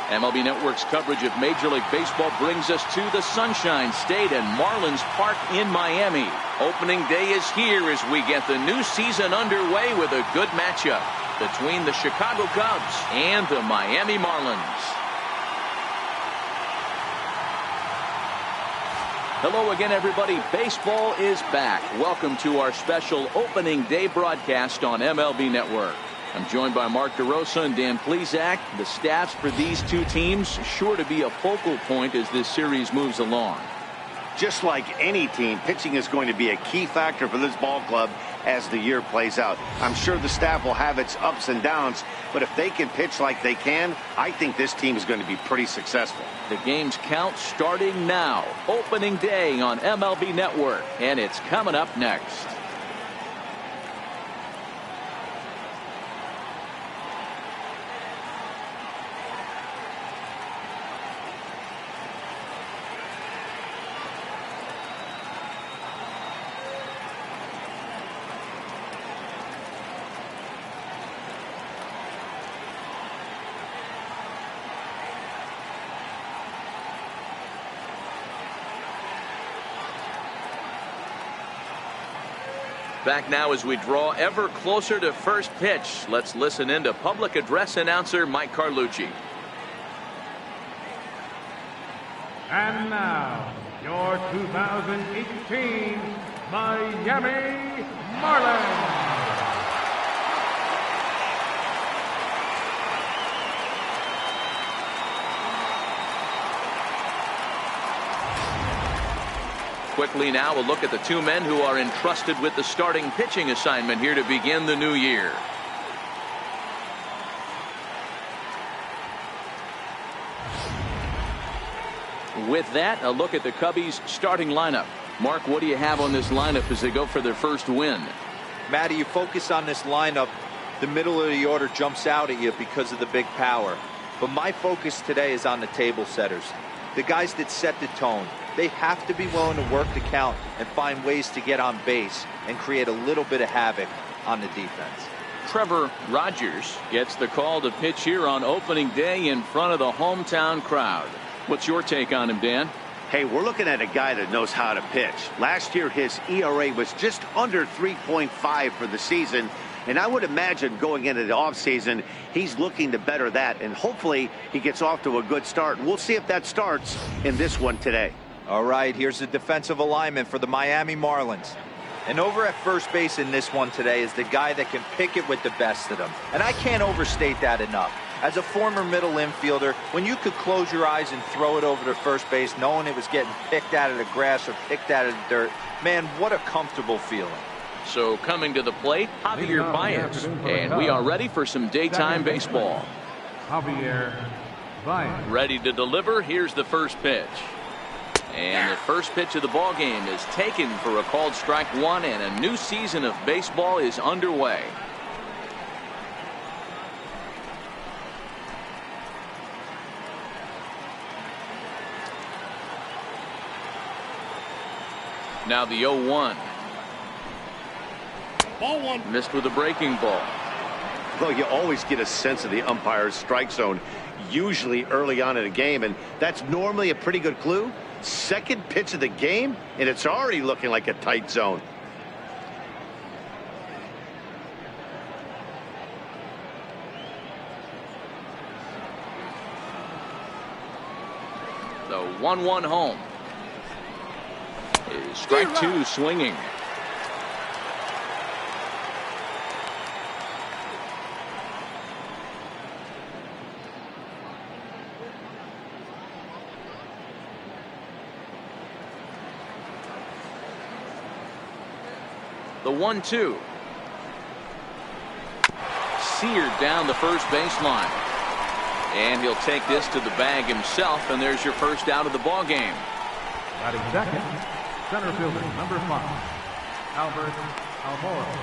MLB Network's coverage of Major League Baseball brings us to the Sunshine State and Marlins Park in Miami. Opening day is here as we get the new season underway with a good matchup between the Chicago Cubs and the Miami Marlins. Hello again, everybody. Baseball is back. Welcome to our special opening day broadcast on MLB Network. I'm joined by Mark DeRosa and Dan Plesac. The staffs for these two teams sure to be a focal point as this series moves along. Just like any team, pitching is going to be a key factor for this ball club as the year plays out. I'm sure the staff will have its ups and downs, but if they can pitch like they can, I think this team is going to be pretty successful. The game's count starting now. Opening day on MLB Network, and it's coming up next. Back now as we draw ever closer to first pitch. Let's listen in to public address announcer Mike Carlucci. And now, your 2018 Miami Marlins. Quickly now, a look at the two men who are entrusted with the starting pitching assignment here to begin the new year. With that, a look at the Cubbies' starting lineup. Mark, what do you have on this lineup as they go for their first win? Matty, you focus on this lineup, the middle of the order jumps out at you because of the big power. But my focus today is on the table setters, the guys that set the tone. They have to be willing to work the count and find ways to get on base and create a little bit of havoc on the defense. Trevor Rogers gets the call to pitch here on opening day in front of the hometown crowd. What's your take on him, Dan? Hey, we're looking at a guy that knows how to pitch. Last year, his ERA was just under 3.5 for the season. And I would imagine going into the offseason, he's looking to better that. And hopefully he gets off to a good start. And we'll see if that starts in this one today. All right, here's the defensive alignment for the Miami Marlins. And over at first base in this one today is the guy that can pick it with the best of them. And I can't overstate that enough. As a former middle infielder, when you could close your eyes and throw it over to first base knowing it was getting picked out of the grass or picked out of the dirt, man, what a comfortable feeling. So coming to the plate, Javier Baez. And we are ready for some daytime baseball. Javier Baez. Ready to deliver. Here's the first pitch. And the first pitch of the ball game is taken for a called strike one, and a new season of baseball is underway. Now the 0-1. Ball one. Missed with a breaking ball. Well, you always get a sense of the umpire's strike zone, usually early on in a game, and that's normally a pretty good clue. Second pitch of the game, and it's already looking like a tight zone. The 1-1 home. Is strike two swinging. The 1-2. Seared down the first baseline. And he'll take this to the bag himself, and there's your first out of the ball game. Batting second, center fielder number 5, Albert Almora.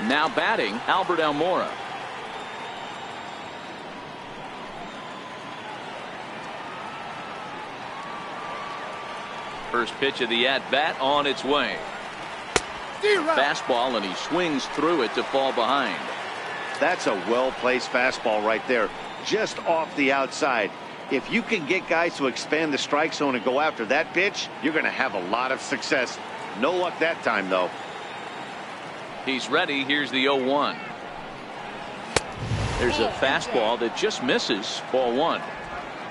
Now batting, Albert Almora. First pitch of the at-bat on its way. Fastball, and he swings through it to fall behind. That's a well-placed fastball right there, just off the outside. If you can get guys to expand the strike zone and go after that pitch, you're going to have a lot of success. No luck that time, though. He's ready. Here's the 0-1. There's a fastball that just misses. Ball 1.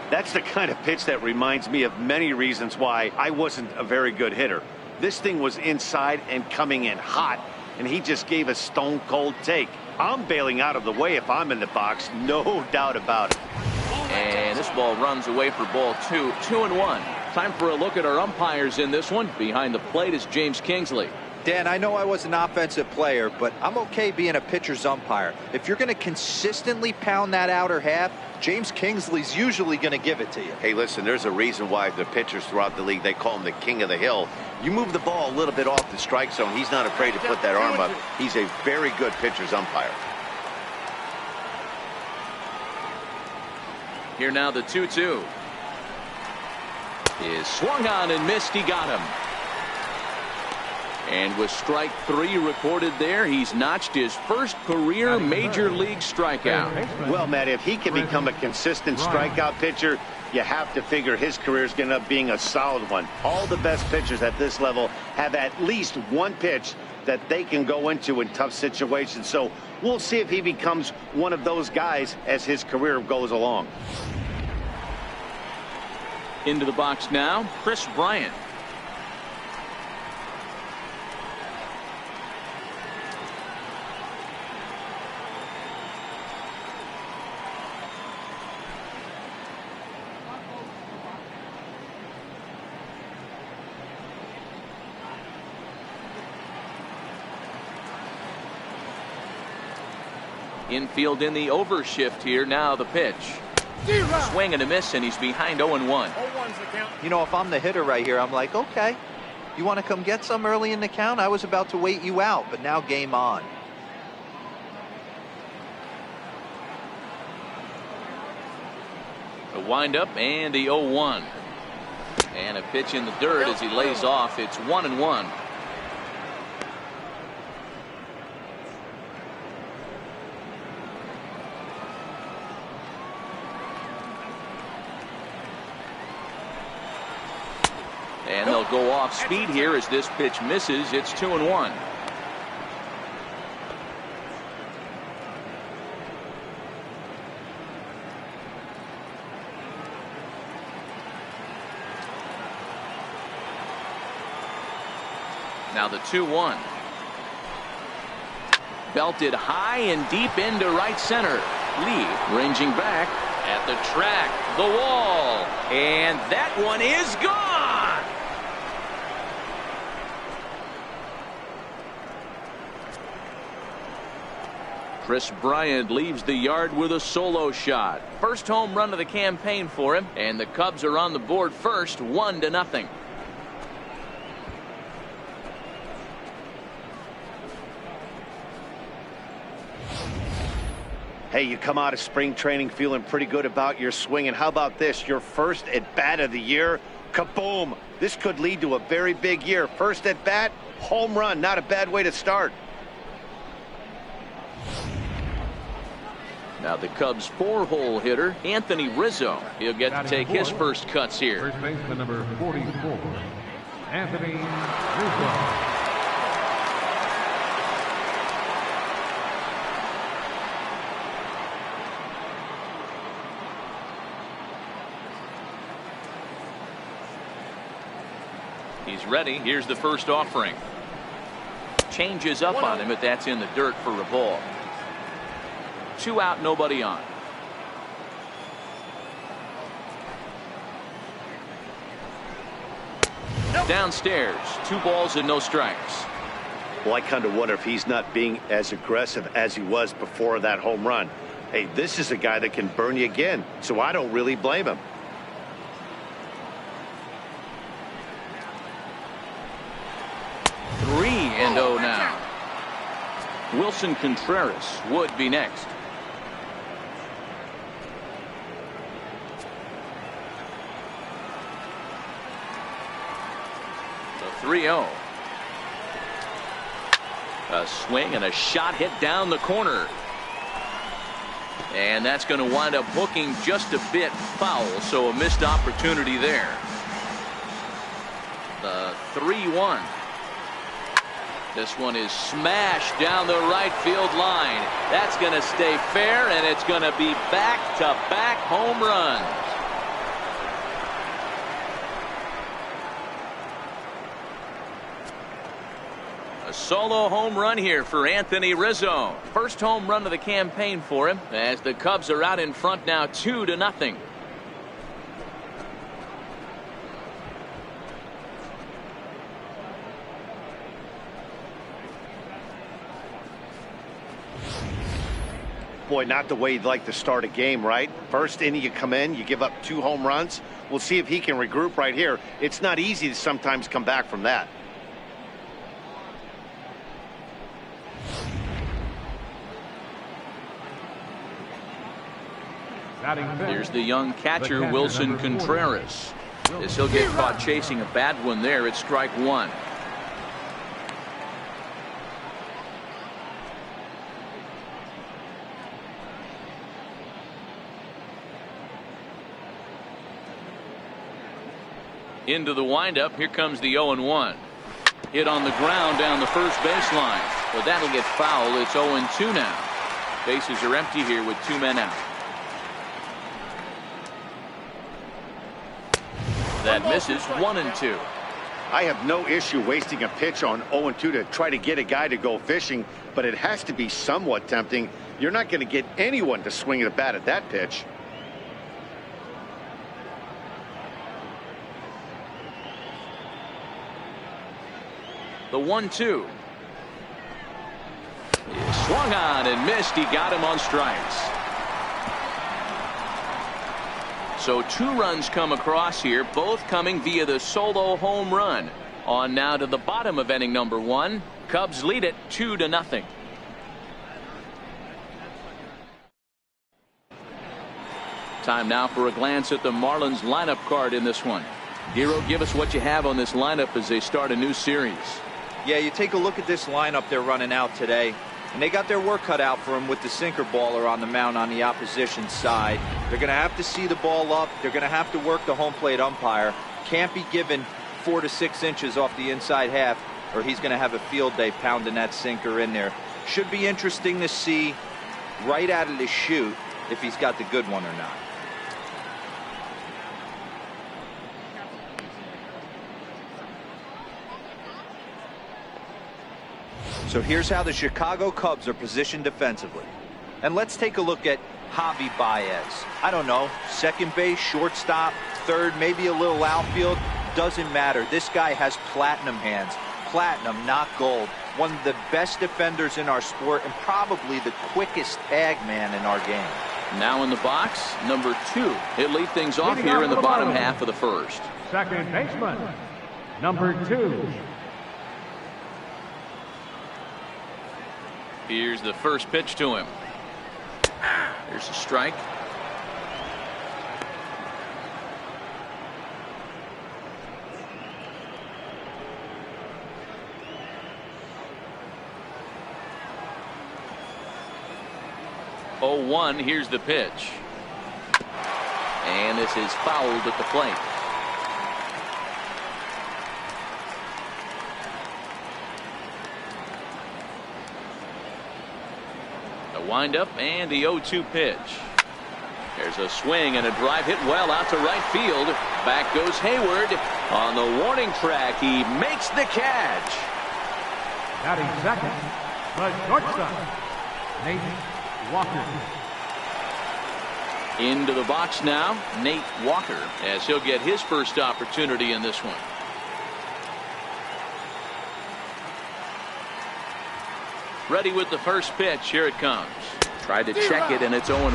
That's the kind of pitch that reminds me of many reasons why I wasn't a very good hitter. This thing was inside and coming in hot, and he just gave a stone-cold take. I'm bailing out of the way if I'm in the box, no doubt about it. And this ball runs away for ball 2. 2-1. Time for a look at our umpires in this one. Behind the plate is James Kingsley. Dan, I know I was an offensive player, but I'm okay being a pitcher's umpire. If you're going to consistently pound that outer half, James Kingsley's usually going to give it to you. Hey, listen, there's a reason why the pitchers throughout the league, they call him the king of the hill. You move the ball a little bit off the strike zone, he's not afraid to put that arm up. He's a very good pitcher's umpire. Here now the 2-2. Is swung on and missed. He got him. And with strike 3 recorded there, he's notched his first career major league strikeout. Well, Matt, if he can become a consistent strikeout pitcher, you have to figure his career is going to end up being a solid one. All the best pitchers at this level have at least one pitch that they can go into in tough situations. So we'll see if he becomes one of those guys as his career goes along. Into the box now, Chris Bryant. Infield in the overshift here. Now the pitch. Swing and a miss, and he's behind 0-1. You know, if I'm the hitter right here, I'm like, okay, you want to come get some early in the count? I was about to wait you out, but now game on. The windup and the 0-1. And a pitch in the dirt as he lays off. It's 1-1. And they'll go off speed here as this pitch misses. It's 2-1. Now the 2-1. Belted high and deep into right center. Lee ranging back at the track, the wall, and that one is gone. Chris Bryant leaves the yard with a solo shot. First home run of the campaign for him, and the Cubs are on the board first, 1-0. Hey, you come out of spring training feeling pretty good about your swing, and how about this? Your first at bat of the year, kaboom! This could lead to a very big year. First at bat, home run, not a bad way to start. Now the Cubs' 4-hole hitter, Anthony Rizzo. He'll get to take his first cuts here. First baseman number 44, Anthony Rizzo. He's ready. Here's the first offering. Changes up on him, but that's in the dirt for a ball. 2 out, nobody on. Downstairs, 2 balls and no strikes. Well, I kind of wonder if he's not being as aggressive as he was before that home run. Hey, this is a guy that can burn you again, so I don't really blame him. Three and 0 now. Wilson Contreras would be next. The 3-0. A swing and a shot hit down the corner. And that's going to wind up hooking just a bit foul, so a missed opportunity there. The 3-1. This one is smashed down the right field line. That's going to stay fair, and it's going to be back-to-back home runs. A solo home run here for Anthony Rizzo. First home run of the campaign for him, as the Cubs are out in front now 2-0. Boy, not the way you'd like to start a game, right? First inning you come in, you give up 2 home runs. We'll see if he can regroup right here. It's not easy to sometimes come back from that. Here's the young catcher, Wilson Contreras. As he'll get caught chasing a bad one there, it's strike 1. Into the windup. Here comes the 0-1. Hit on the ground down the first baseline. Well, that'll get foul. It's 0-2 now. Bases are empty here with 2 men out. That misses. 1-2. I have no issue wasting a pitch on 0-2 to try to get a guy to go fishing, but it has to be somewhat tempting. You're not going to get anyone to swing at a bat at that pitch. The 1-2. He swung on and missed. He got him on strikes. So 2 runs come across here, both coming via the solo home run. On now to the bottom of inning number 1. Cubs lead it 2-0. Time now for a glance at the Marlins lineup card in this one. Giro, give us what you have on this lineup as they start a new series. Yeah, you take a look at this lineup they're running out today, and they got their work cut out for them with the sinker baller on the mound on the opposition side. They're going to have to see the ball up. They're going to have to work the home plate umpire. Can't be given 4 to 6 inches off the inside half, or he's going to have a field day pounding that sinker in there. Should be interesting to see right out of the chute if he's got the good one or not. So here's how the Chicago Cubs are positioned defensively. And let's take a look at Javi Baez. I don't know, second base, shortstop, third, maybe a little outfield. Doesn't matter. This guy has platinum hands. Platinum, not gold. One of the best defenders in our sport and probably the quickest tag man in our game. Now in the box, number 2. He'll lead things off here in the bottom half of the first. Second baseman, number 2. Here's the first pitch to him. There's a strike. Oh, 1. Here's the pitch. And this is fouled at the plate. Windup and the 0-2 pitch. There's a swing and a drive hit well out to right field. Back goes Hayward on the warning track. He makes the catch. Batting second, the shortstop, Nate Walker. Into the box now, Nate Walker, as he'll get his first opportunity in this one. Ready with the first pitch. Here it comes. Tried to check it, and it's 0-1.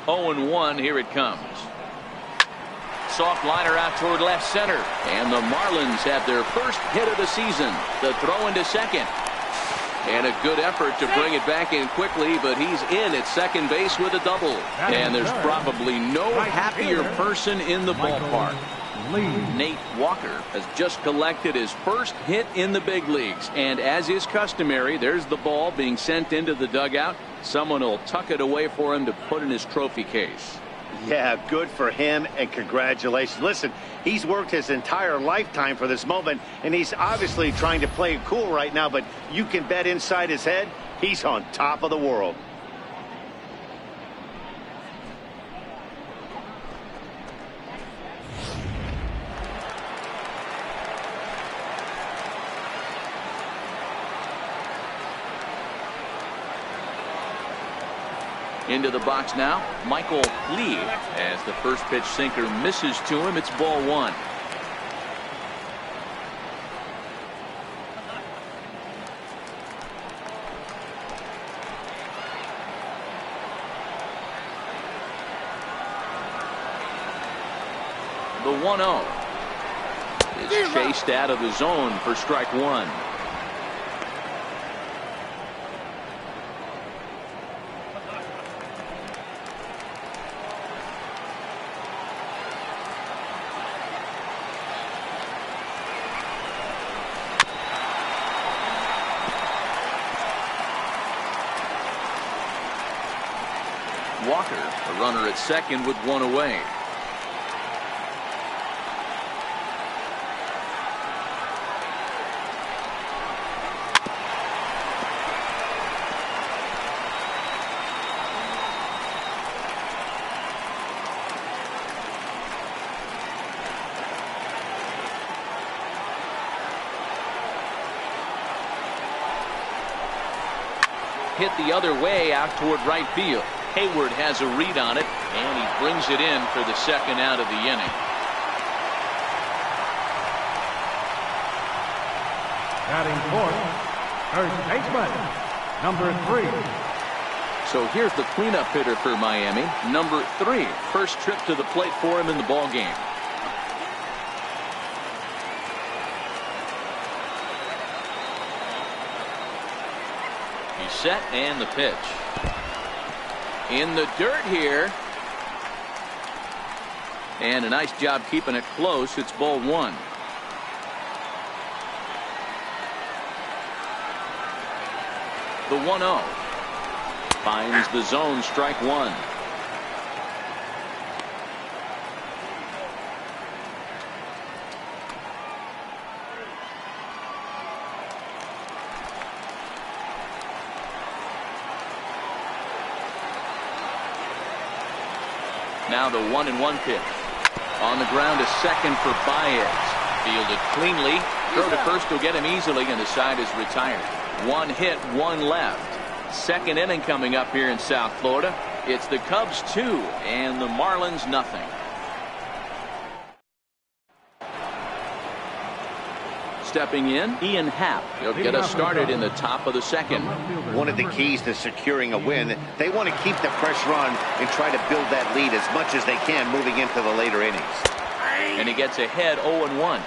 0-1. Here it comes. Soft liner out toward left center. And the Marlins have their first hit of the season. The throw into second. And a good effort to bring it back in quickly, but he's in at second base with a double. And there's probably no happier person in the ballpark. Lee. Nate Walker has just collected his first hit in the big leagues. And as is customary, there's the ball being sent into the dugout. Someone will tuck it away for him to put in his trophy case. Yeah, good for him, and congratulations. Listen, he's worked his entire lifetime for this moment, and he's obviously trying to play it cool right now, but you can bet inside his head, he's on top of the world. Into the box now, Michael Lee, as the first pitch sinker misses to him. It's ball one. The 1-0 is chased out of the zone for strike one. Walker, a runner at second with one away. Hit the other way out toward right field. Hayward has a read on it, and he brings it in for the second out of the inning. Batting fourth, first baseman, number 3. So here's the cleanup hitter for Miami, number 3. First trip to the plate for him in the ball game. He's set, and the pitch. In the dirt here. And a nice job keeping it close. It's ball one. The 1-0 finds the zone, strike one. Now the 1-1 pitch. On the ground to second for Baez. Fielded cleanly. Throw to first will get him easily, and the side is retired. One hit, one left. Second inning coming up here in South Florida. It's the Cubs 2 and the Marlins nothing. Stepping in, Ian Happ. He'll get us started in the top of the second. One of the keys to securing a win, they want to keep the pressure on and try to build that lead as much as they can moving into the later innings. And he gets ahead 0-1.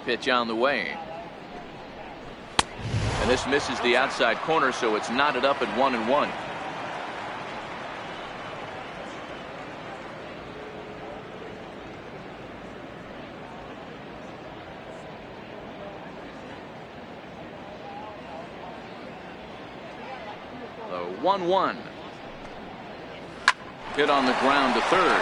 Pitch on the way. And this misses the outside corner, so it's knotted up at 1-1. The 1-1. Hit on the ground to third.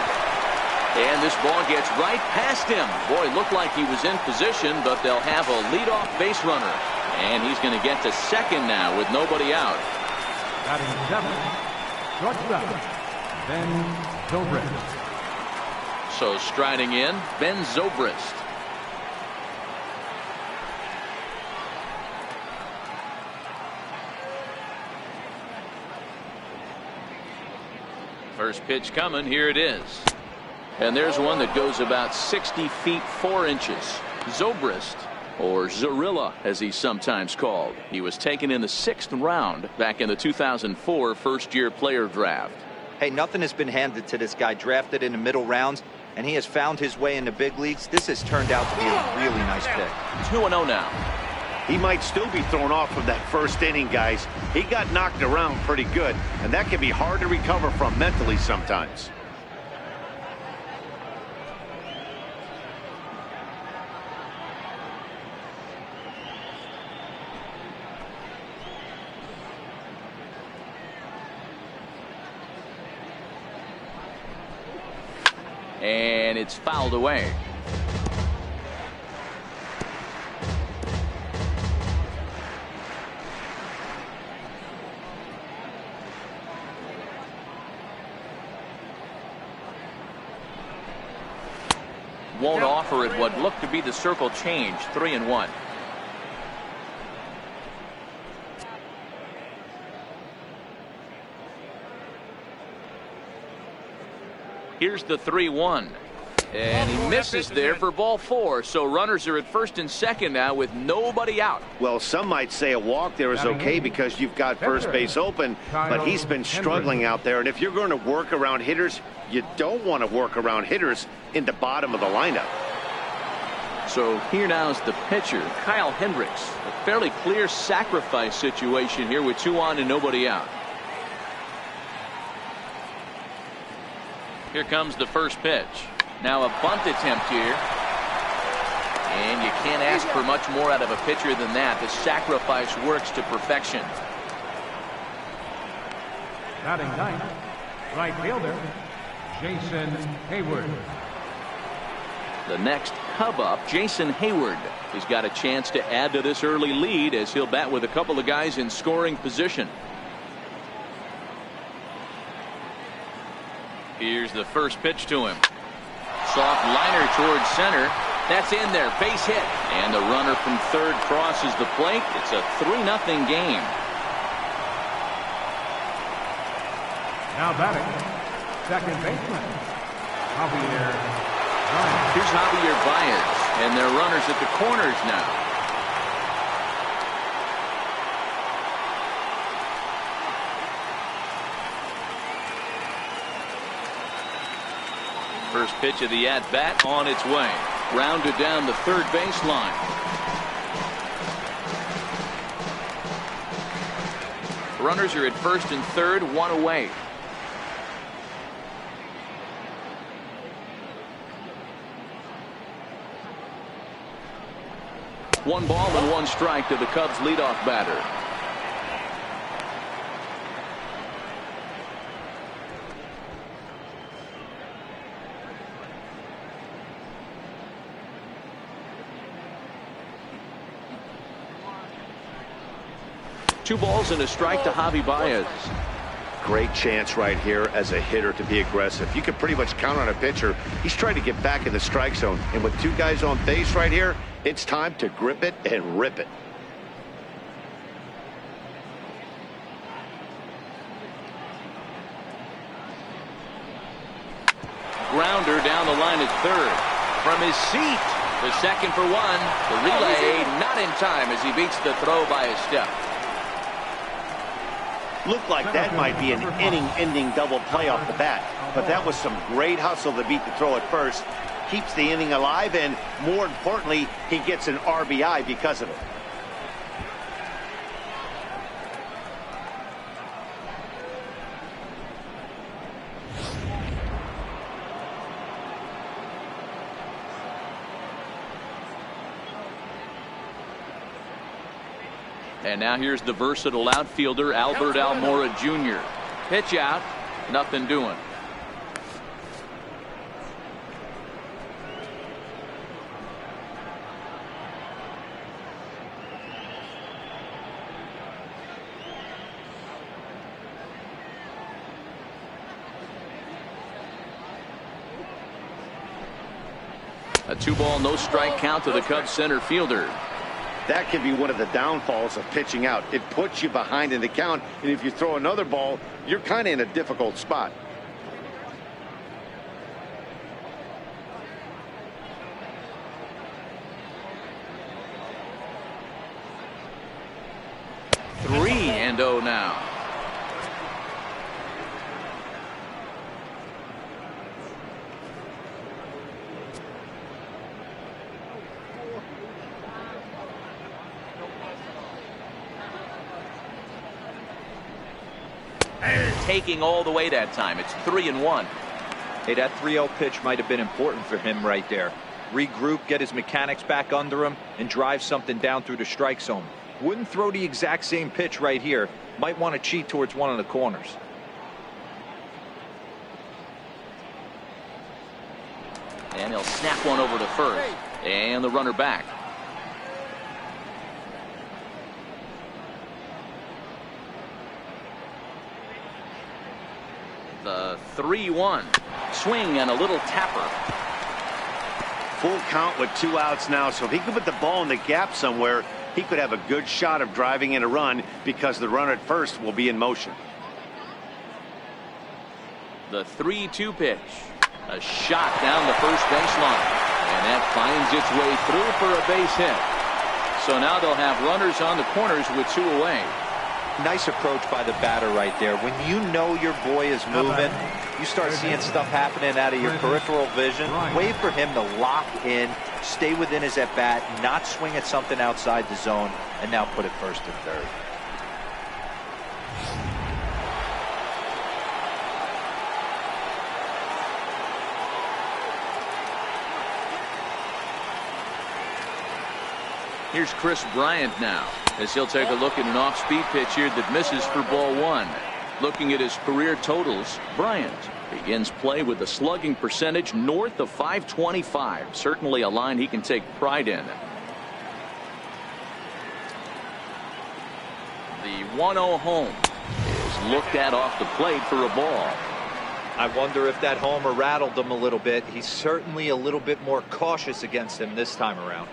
And this ball gets right past him. Boy, looked like he was in position, but they'll have a leadoff base runner. And he's going to get to second now with nobody out. Batting seventh, shortstop, Ben Zobrist. So striding in, Ben Zobrist. First pitch coming. Here it is. And there's one that goes about 60 feet 4 inches. Zobrist, or Zorilla as he's sometimes called. He was taken in the 6th round back in the 2004 first-year player draft. Hey, nothing has been handed to this guy. Drafted in the middle rounds. and he has found his way in the big leagues, this has turned out to be a really nice pick. 2-0 now. He might still be thrown off from that first inning, guys. He got knocked around pretty good, and that can be hard to recover from mentally sometimes. And it's fouled away. Won't offer it what looked to be the circle change. 3-1. Here's the 3-1. And he misses there for ball 4. So runners are at first and second now with nobody out. Well, some might say a walk there is okay because you've got first base open, but he's been struggling out there. And if you're going to work around hitters, you don't want to work around hitters in the bottom of the lineup. So here now is the pitcher, Kyle Hendricks. A fairly clear sacrifice situation here with 2 on and nobody out. Here comes the first pitch. Now a bunt attempt here. And you can't ask for much more out of a pitcher than that. The sacrifice works to perfection. Batting ninth, right fielder, Jason Hayward. The next Cub up, Jason Hayward, has got a chance to add to this early lead as he'll bat with a couple of guys in scoring position. Here's the first pitch to him. Soft liner towards center. That's in there. Base hit. And the runner from third crosses the plate. It's a 3-0 game. Now batting, second baseman, Javier Baez. Here's Javier Baez. And their runners at the corners now. First pitch of the at-bat on its way. Rounded down the third baseline. Runners are at first and third, 1 away. One ball and 1 strike to the Cubs leadoff batter. Two balls and a strike to Javi Baez. Great chance right here as a hitter to be aggressive. You can pretty much count on a pitcher. He's trying to get back in the strike zone. And with 2 guys on base right here, it's time to grip it and rip it. Grounder down the line at third. From his seat, the second for 1. The relay not in time as he beats the throw by a step. Looked like that might be an inning-ending double play off the bat, but that was some great hustle to beat the throw at first. Keeps the inning alive, and more importantly, he gets an RBI because of it. And now here's the versatile outfielder, Albert Almora Jr. Pitch out, nothing doing. A 2-ball, no strike count to the Cubs center fielder. That can be one of the downfalls of pitching out. It puts you behind in the count, and if you throw another ball, you're kind of in a difficult spot. Three and 0 now. taking all the way that time. It's 3-1. Hey, that 3-0 pitch might have been important for him right there. Regroup, get his mechanics back under him, and drive something down through the strike zone. Wouldn't throw the exact same pitch right here. Might want to cheat towards one of the corners. And he'll snap one over to first. And the runner back. The 3-1. Swing and a little tapper. Full count with 2 outs now, so if he could put the ball in the gap somewhere, he could have a good shot of driving in a run because the runner at first will be in motion. The 3-2 pitch. A shot down the first baseline. And that finds its way through for a base hit. So now they'll have runners on the corners with 2 away. Nice approach by the batter right there. When you know your boy is moving, you start seeing stuff happening out of your peripheral vision. Wait for him to lock in, stay within his at-bat, not swing at something outside the zone, and now put it first and third. Here's Chris Bryant now, as he'll take a look at an off-speed pitch here that misses for ball 1. Looking at his career totals, Bryant begins play with a slugging percentage north of .525. Certainly a line he can take pride in. The 1-0 home is looked at off the plate for a ball. I wonder if that homer rattled him a little bit. He's certainly a little bit more cautious against him this time around.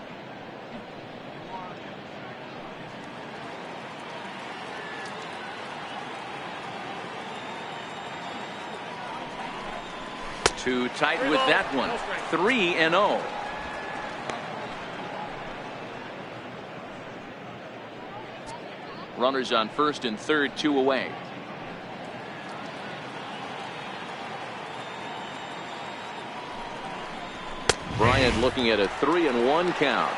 Too tight with that one. 3-0. Runners on first and third, 2 away. Bryant looking at a 3-1 count.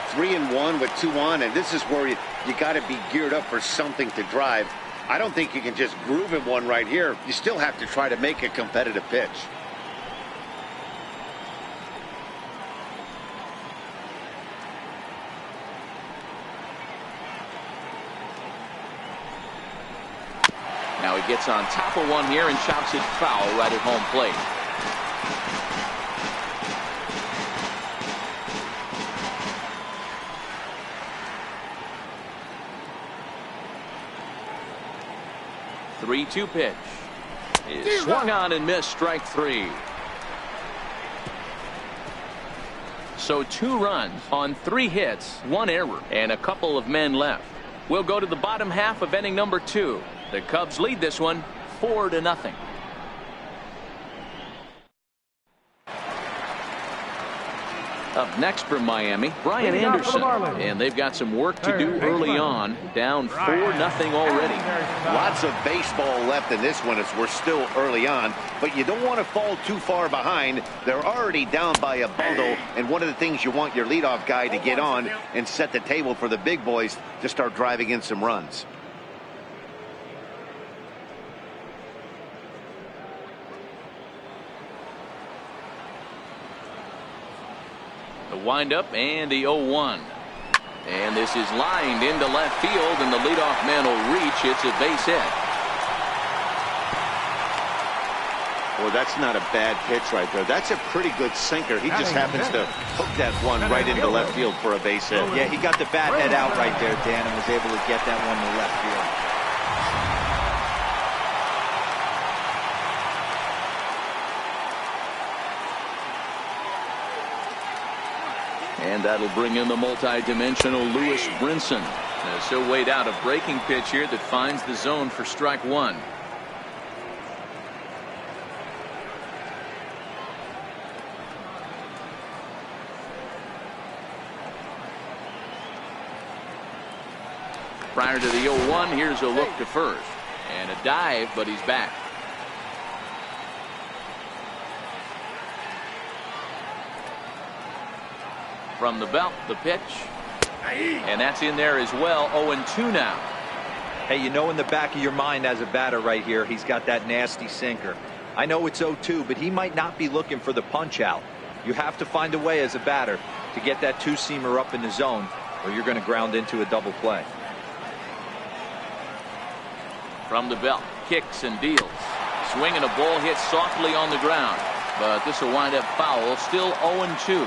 3-1 with 2 on, and this is where you got to be geared up for something to drive. I don't think you can just groove him one right here. You still have to try to make a competitive pitch. Now he gets on top of one here and chops it foul right at home plate. The 3-2 pitch is swung on and missed, strike 3. So 2 runs on 3 hits, 1 error, and a couple of men left. We'll go to the bottom half of inning number 2. The Cubs lead this one 4-0. Up next from Miami, Brian Anderson, and they've got some work to do early on, down 4-0 already. Lots of baseball left in this one as we're still early on, but you don't want to fall too far behind. They're already down by a bundle, and one of the things you want your leadoff guy to get on and set the table for the big boys to start driving in some runs. The windup and the 0-1. And this is lined into left field, and the leadoff man will reach. It's a base hit. Well, that's not a bad pitch right there. That's a pretty good sinker. He just happens to hook that one right into left field for a base hit. Yeah, he got the bat head out right there, Dan, and was able to get that one to left field. And that'll bring in the multi-dimensional Lewis Brinson. As he'll wait out a breaking pitch here that finds the zone for strike 1. Prior to the 0-1, here's a look to first. And a dive, but he's back. From the belt, the pitch. And that's in there as well. 0-2 now. Hey, you know in the back of your mind as a batter right here, he's got that nasty sinker. I know it's 0-2, but he might not be looking for the punch out. You have to find a way as a batter to get that two-seamer up in the zone, or you're going to ground into a double play. From the belt, kicks and deals. Swinging a ball hit softly on the ground, but this will wind up foul. Still 0-2.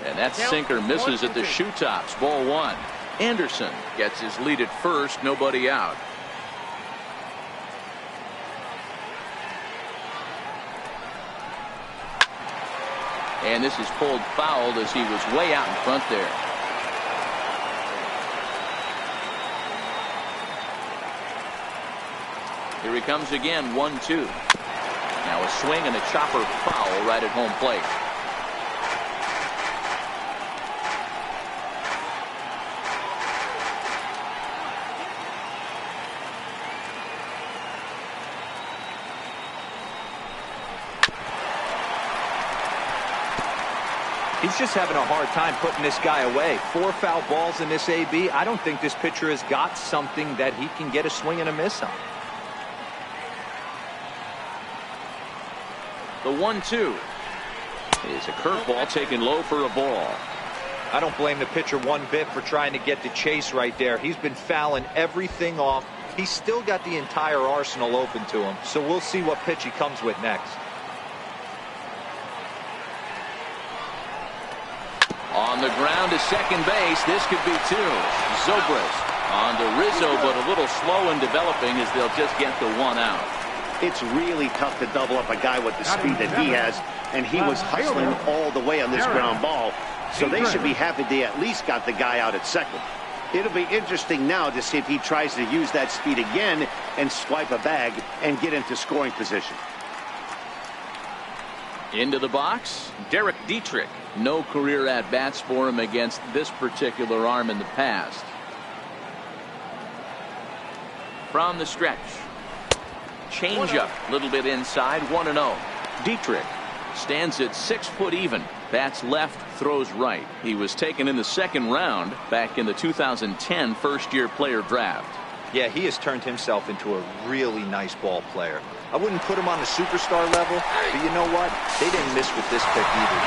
And that sinker misses at the shoe tops. Ball one. Anderson gets his lead at first. Nobody out. And this is pulled fouled as he was way out in front there. Here he comes again, 1-2. Now a swing and a chopper foul right at home plate. He's just having a hard time putting this guy away. 4 foul balls in this AB. I don't think this pitcher has got something that he can get a swing and a miss on. The 1-2 is a curveball taken low for a ball. I don't blame the pitcher one bit for trying to get the chase right there. He's been fouling everything off. He's still got the entire arsenal open to him. So we'll see what pitch he comes with next. On the ground to second base. This could be 2. Zobrist on to Rizzo, but a little slow in developing as they'll just get the 1 out. It's really tough to double up a guy with the speed that he has, and he was hustling all the way on this ground ball, so they should be happy they at least got the guy out at second. It'll be interesting now to see if he tries to use that speed again and swipe a bag and get into scoring position. Into the box, Derek Dietrich. No career at-bats for him against this particular arm in the past. From the stretch. Changeup, a little bit inside, 1-0. Dietrich stands at 6 foot even. Bats left, throws right. He was taken in the second round back in the 2010 first-year player draft. Yeah, he has turned himself into a really nice ball player. I wouldn't put him on the superstar level, but you know what? They didn't miss with this pick either.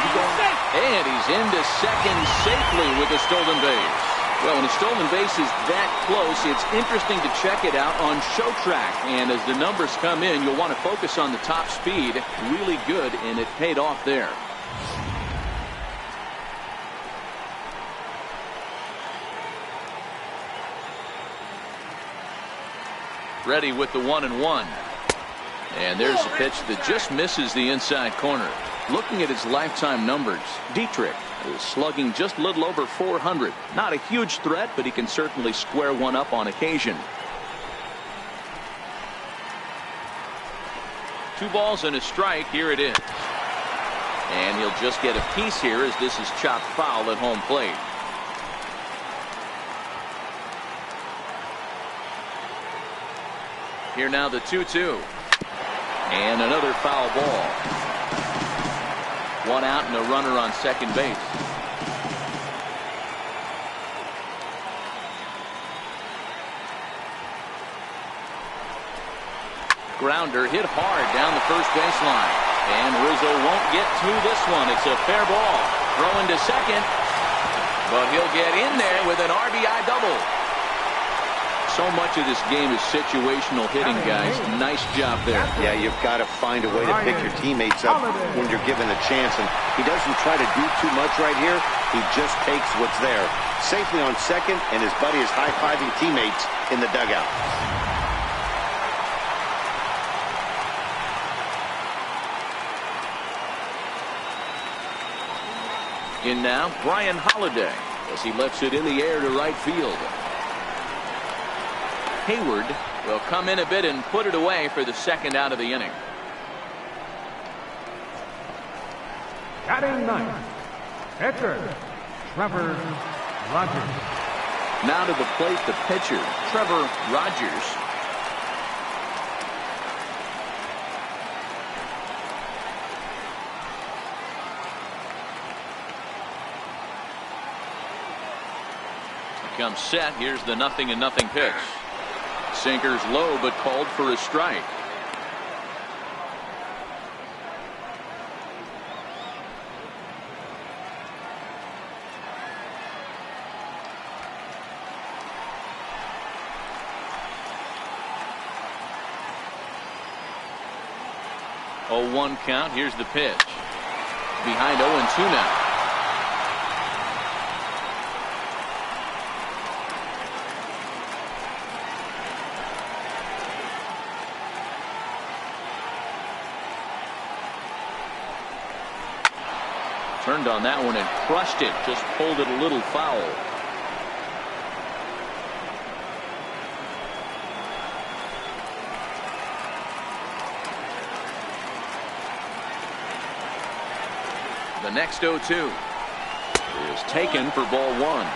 And he's into second safely with a stolen base. Well, when a stolen base is that close, it's interesting to check it out on Show Track. And as the numbers come in, you'll want to focus on the top speed. Really good, and it paid off there. Ready with the 1-1. And there's a pitch that just misses the inside corner. Looking at his lifetime numbers, Dietrich is slugging just a little over 400. Not a huge threat, but he can certainly square one up on occasion. 2 balls and a strike. Here it is. And he'll just get a piece here as this is chopped foul at home plate. Here now the 2-2. And another foul ball. 1 out and a runner on second base. Grounder hit hard down the first baseline. And Rizzo won't get to this one. It's a fair ball. Throwing to second. But he'll get in there with an RBI double. So much of this game is situational hitting, guys. Nice job there. Yeah, you've got to find a way to pick your teammates up when you're given a chance. And he doesn't try to do too much right here. He just takes what's there. Safely on second, and his buddy is high-fiving teammates in the dugout. In now, Brian Holiday as he lets it in the air to right field. Hayward will come in a bit and put it away for the second out of the inning. Batting ninth, pitcher, Trevor Rogers. Now to the plate, the pitcher, Trevor Rogers. comes set. Here's the 0-0 pitch. Sinker's low, but called for a strike. Oh, 1 count. Here's the pitch. Behind 0-2 now. Turned on that one and crushed it. Just pulled it a little foul. The next 0-2 is taken for ball 1.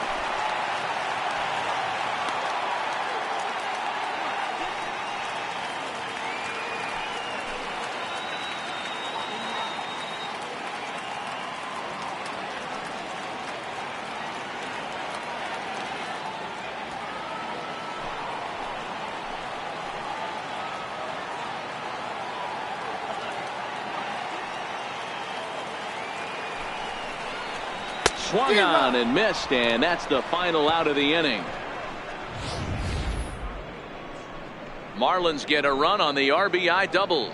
Swung on and missed, and that's the final out of the inning. Marlins get a run on the RBI double.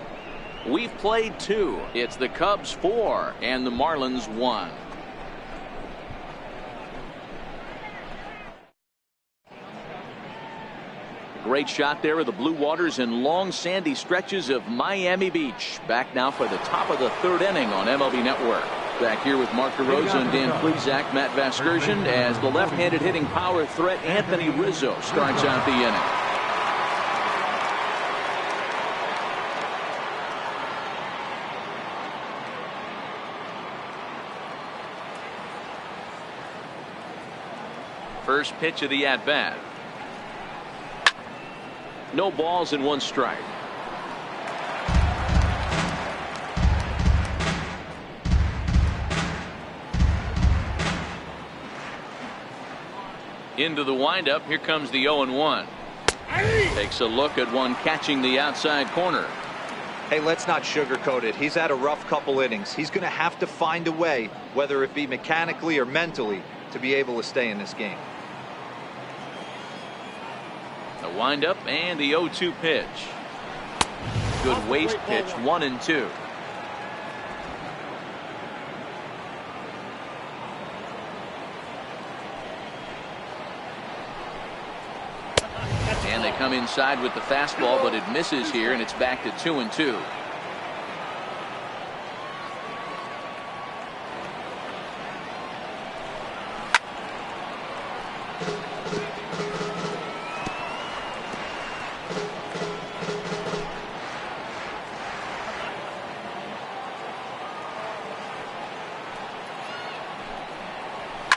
We've played 2. It's the Cubs 4 and the Marlins 1. Great shot there of the blue waters and long sandy stretches of Miami Beach. Back now for the top of the 3rd inning on MLB Network. Back here with Mark DeRosa and Dan Plesac, Matt Vasgersian, as the left-handed hitting power threat Anthony Rizzo starts out the inning. First pitch of the at-bat. No balls and 1 strike. Into the windup. Here comes the 0-1. Takes a look at one catching the outside corner. Hey, let's not sugarcoat it. He's had a rough couple innings. He's going to have to find a way, whether it be mechanically or mentally, to be able to stay in this game. The windup and the 0-2 pitch. Good waste pitch. 1-2. And they come inside with the fastball, but it misses here, and it's back to 2-2.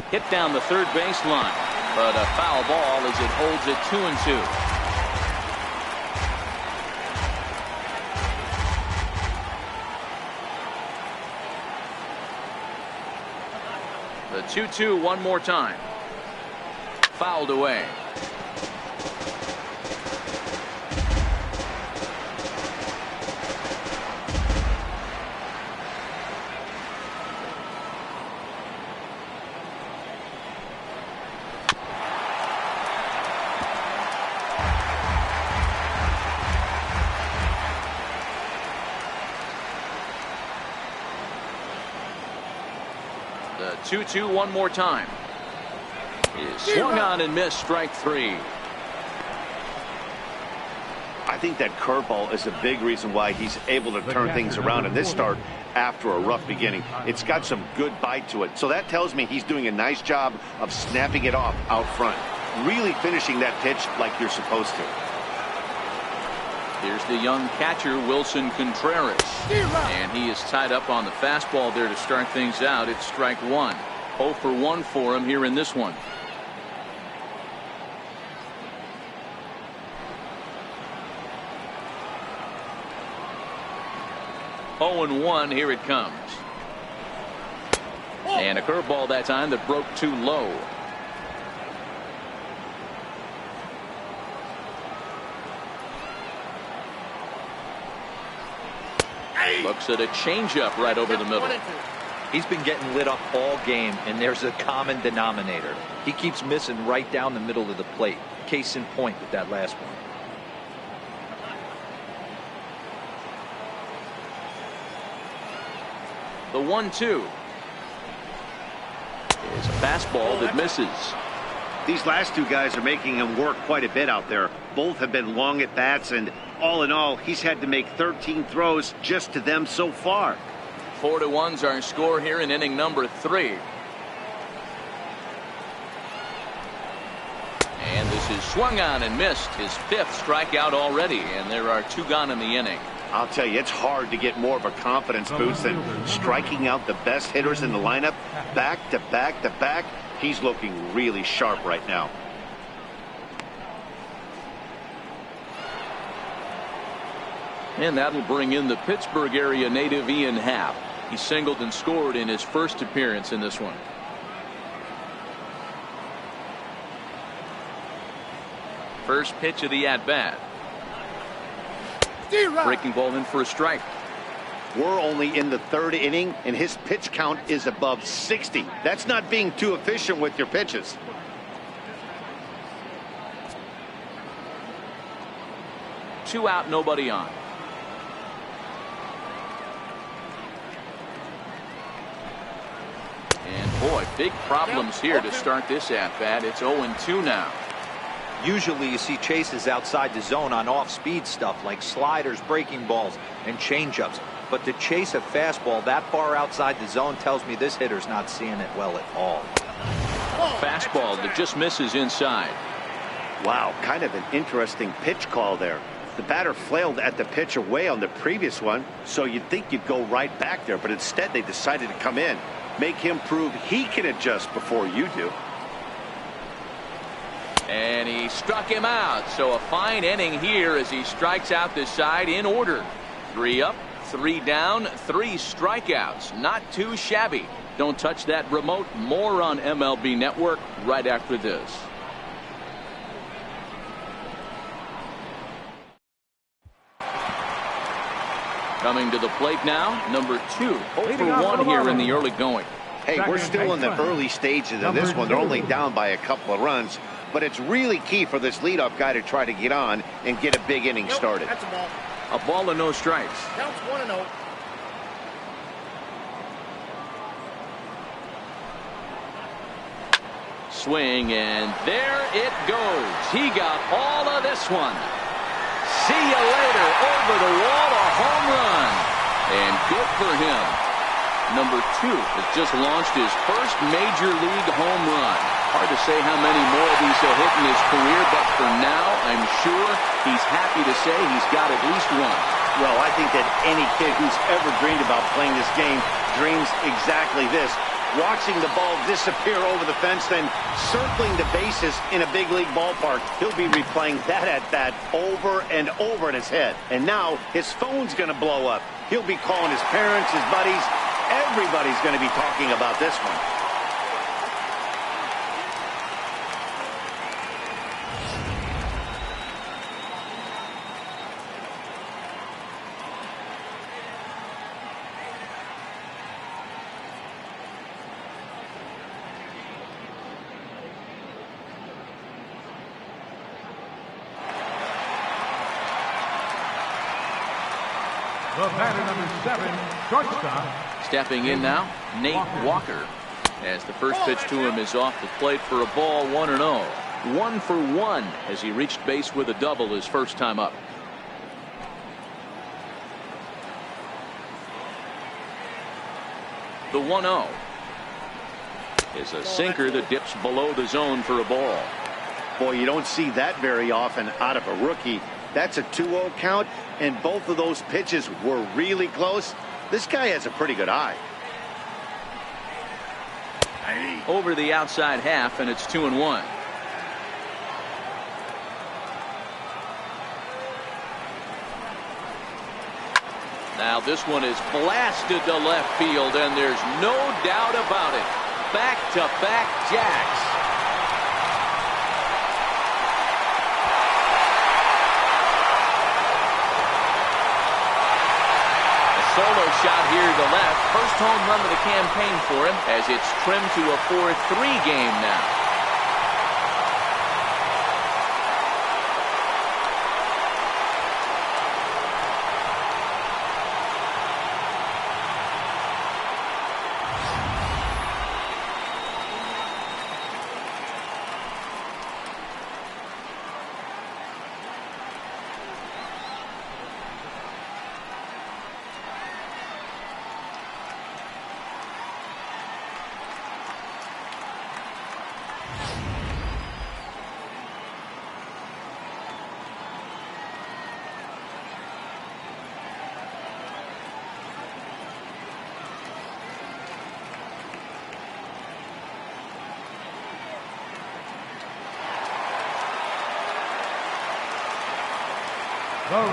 Hit down the third baseline, but a foul ball as it holds it 2-2. The 2-2 one more time. Fouled away. The 2-2 one more time. Is swung on and missed. Strike 3. I think that curveball is a big reason why he's able to turn things around in this start after a rough beginning. It's got some good bite to it. So that tells me he's doing a nice job of snapping it off out front. Really finishing that pitch like you're supposed to. Here's the young catcher, Wilson Contreras. And he is tied up on the fastball there to start things out. It's strike 1. 0 for 1 for him here in this one. Oh and 1. Here it comes. And a curveball that time that broke too low. Looks at a changeup right over the middle. He's been getting lit up all game, and there's a common denominator. He keeps missing right down the middle of the plate. Case in point with that last one. The 1-2 is a fastball that misses. These last two guys are making him work quite a bit out there. Both have been long at bats, and all in all, he's had to make 13 throws just to them so far. 4-1's our score here in inning number 3. And this is swung on and missed. His 5th strikeout already, and there are 2 gone in the inning. I'll tell you, it's hard to get more of a confidence boost than striking out the best hitters in the lineup back to back to back. He's looking really sharp right now. And that'll bring in the Pittsburgh area native Ian Happ. He singled and scored in his first appearance in this one. First pitch of the at-bat. Breaking ball in for a strike. We're only in the 3rd inning, and his pitch count is above 60. That's not being too efficient with your pitches. Two out, nobody on. And boy, big problems here to start this at-bat. It's 0-2 now. Usually you see chases outside the zone on off-speed stuff like sliders, breaking balls, and changeups. But to chase a fastball that far outside the zone tells me this hitter's not seeing it well at all. Fastball that just misses inside. Wow, kind of an interesting pitch call there. The batter flailed at the pitch away on the previous one, so you'd think you'd go right back there, but instead they decided to come in. Make him prove he can adjust before you do. And he struck him out. So a fine inning here as he strikes out this side in order. 3 up, 3 down, 3 strikeouts. Not too shabby. Don't touch that remote. More on MLB Network right after this. Coming to the plate now, number 2. 0 for 1 here in the early going. Hey, we're still in the early stages of this one. They're only down by a couple of runs. But it's really key for this leadoff guy to try to get on and get a big inning started. That's a ball. A ball and no strikes. Counts 1-0. Swing, and there it goes. He got all of this one. See you later. Over the wall, a home run. And good for him. Number 2 has just launched his first major league home run. Hard to say how many more of these he'll hit in his career, but for now, I'm sure he's happy to say he's got at least one. Well, I think that any kid who's ever dreamed about playing this game dreams exactly this. Watching the ball disappear over the fence, then circling the bases in a big league ballpark. He'll be replaying that at-bat over and over in his head. And now his phone's going to blow up. He'll be calling his parents, his buddies. Everybody's going to be talking about this one. The batter, number 7, shortstop. Stepping in now, Nate Walker. As the first pitch to him is off the plate for a ball, 1-0. 1 for 1 as he reached base with a double his first time up. The 1-0 is a sinker that dips below the zone for a ball. Boy, you don't see that very often out of a rookie. That's a 2-0 count, and both of those pitches were really close. This guy has a pretty good eye. Over the outside half, and it's 2-1. Now this one is blasted to left field, and there's no doubt about it. Back-to-back jacks. shot here to left. First home run of the campaign for him as it's trimmed to a 4-3 game now.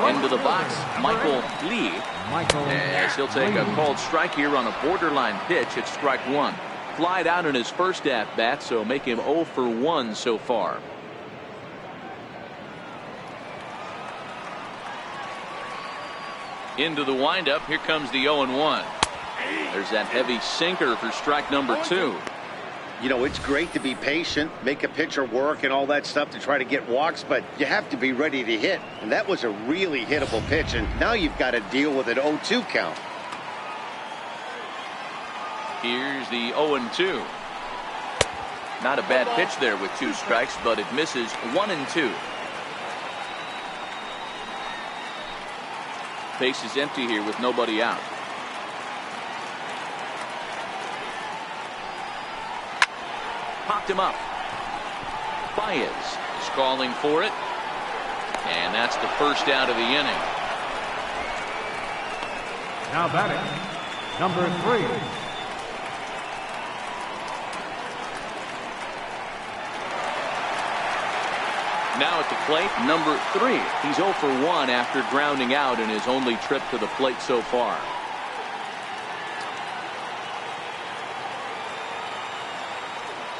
Into the box, Michael Lee, as he'll take a called strike here on a borderline pitch. It's strike one. Flied out in his first at bat, so make him 0 for 1 so far. Into the windup, here comes the 0-1. There's that heavy sinker for strike number 2. You know, it's great to be patient, make a pitcher work and all that stuff to try to get walks, but you have to be ready to hit. And that was a really hittable pitch, and now you've got to deal with an 0-2 count. Here's the 0-2. Not a bad pitch there with 2 strikes, but it misses 1-2. Base is empty here with nobody out. Popped him up. Baez is calling for it. And that's the first out of the inning. Now batting, number 3. Now at the plate, number 3. He's 0 for 1 after grounding out in his only trip to the plate so far.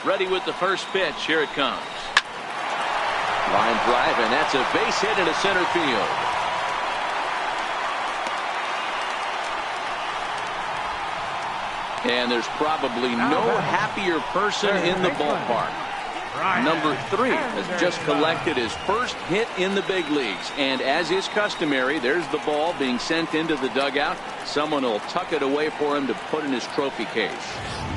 Ready with the first pitch. Here it comes. Line drive, and that's a base hit into center field. And there's probably no happier person in the ballpark. Number 3 has just collected his first hit in the big leagues. And as is customary, there's the ball being sent into the dugout. Someone will tuck it away for him to put in his trophy case.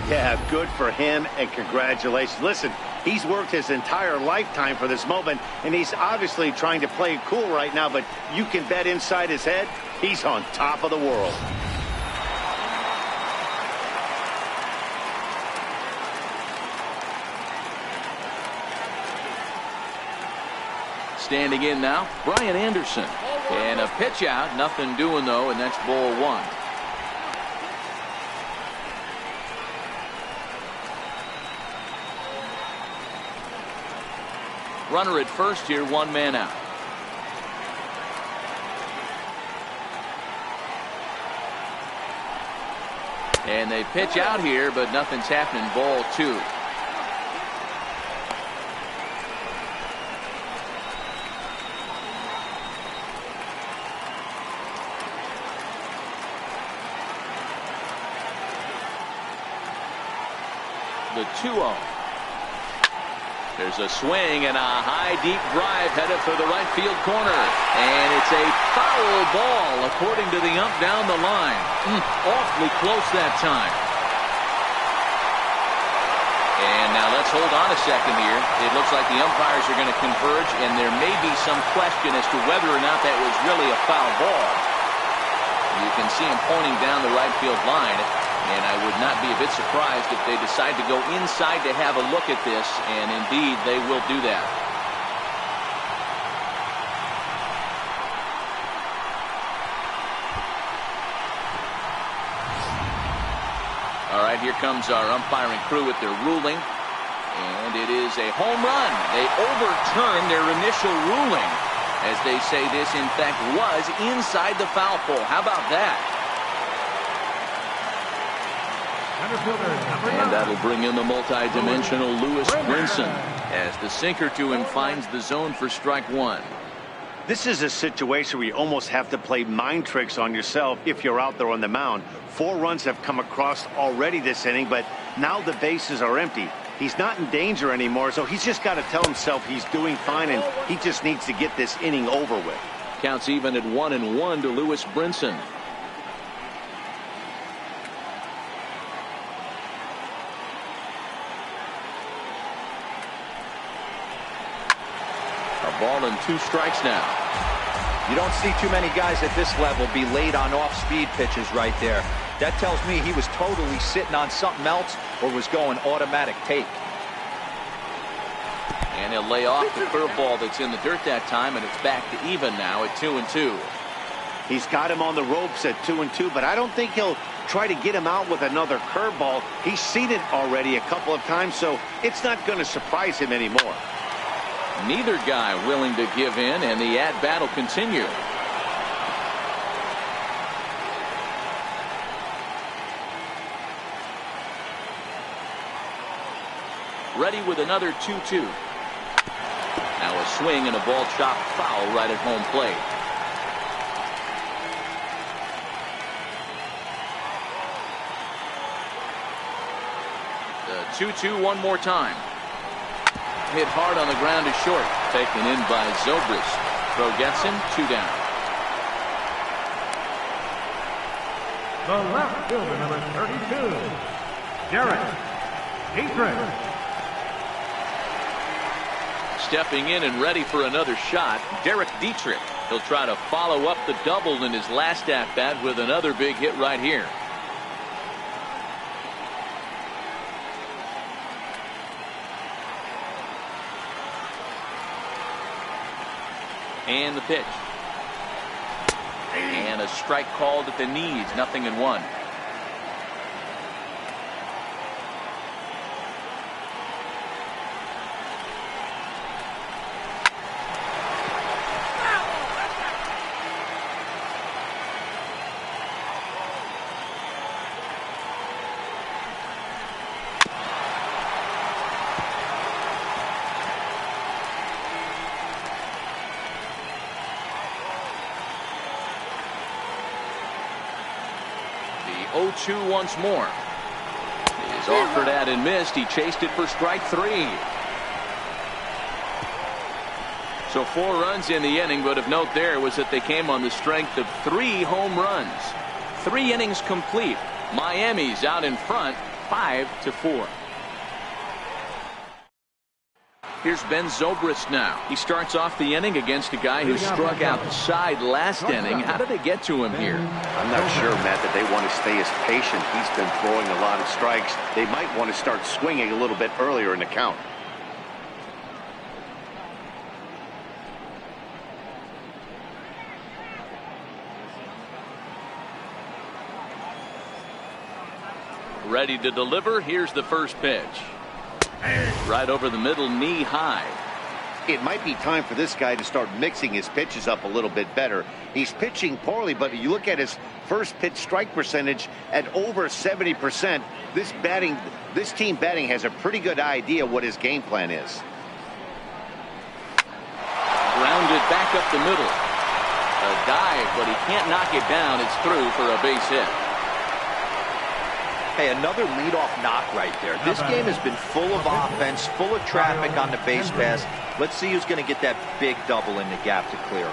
Yeah, good for him, and congratulations. Listen, he's worked his entire lifetime for this moment, and he's obviously trying to play it cool right now, but you can bet inside his head, he's on top of the world. Standing in now, Brian Anderson. And a pitch out, nothing doing though, and that's ball 1. Runner at first here, 1 man out. And they pitch out here, but nothing's happening. Ball 2. The 2-0. There's a swing and a high deep drive headed for the right field corner, and it's a foul ball according to the ump down the line. Awfully close that time. And now let's hold on a second here. It looks like the umpires are going to converge, and there may be some question as to whether or not that was really a foul ball. You can see him pointing down the right field line. And I would not be a bit surprised if they decide to go inside to have a look at this, and indeed they will do that. All right, here comes our umpiring crew with their ruling, and it is a home run. They overturned their initial ruling, as they say this in fact was inside the foul pole. How about that? And that'll bring in the multi-dimensional Lewis Brinson as the sinker to him finds the zone for strike 1. This is a situation where you almost have to play mind tricks on yourself if you're out there on the mound. 4 runs have come across already this inning, but now the bases are empty. He's not in danger anymore, so he's just got to tell himself he's doing fine, and he just needs to get this inning over with. Counts even at 1-1 to Lewis Brinson. A ball and 2 strikes now. You don't see too many guys at this level be late on off-speed pitches right there. That tells me he was totally sitting on something else or was going automatic take. And he'll lay off the curveball that's in the dirt that time, and it's back to even now at 2-2. He's got him on the ropes at 2-2, but I don't think he'll try to get him out with another curveball. He's seen it already a couple of times, so it's not going to surprise him anymore. Neither guy willing to give in, and the at-bat will continue. Ready with another 2-2. Now a swing and a ball chopped foul right at home plate. The 2-2 one more time. Hit hard on the ground is short. Taken in by Zobrist. Throw gets him, 2 down. The left fielder, number 32, Derek Dietrich. Stepping in and ready for another shot, Derek Dietrich. He'll try to follow up the double in his last at-bat with another big hit right here. And the pitch. And a strike called at the knees, 0-1. The 0-2 once more. He is offered at and missed. He chased it for strike 3. So 4 runs in the inning, but of note there was that they came on the strength of 3 home runs. 3 innings complete. Miami's out in front, 5-4. Here's Ben Zobrist now. He starts off the inning against a guy who struck outside last inning. How did they get to him here? I'm not sure, Matt, that they want to stay as patient. He's been throwing a lot of strikes. They might want to start swinging a little bit earlier in the count. Ready to deliver. Here's the first pitch. Right over the middle, knee high. It might be time for this guy to start mixing his pitches up a little bit better. He's pitching poorly, but you look at his first pitch strike percentage at over 70%. This team batting has a pretty good idea what his game plan is. Grounded back up the middle. A dive, but he can't knock it down. It's through for a base hit. Hey, another leadoff knock right there. This game has been full of offense, full of traffic on the base pass. Let's see who's going to get that big double in the gap to clear.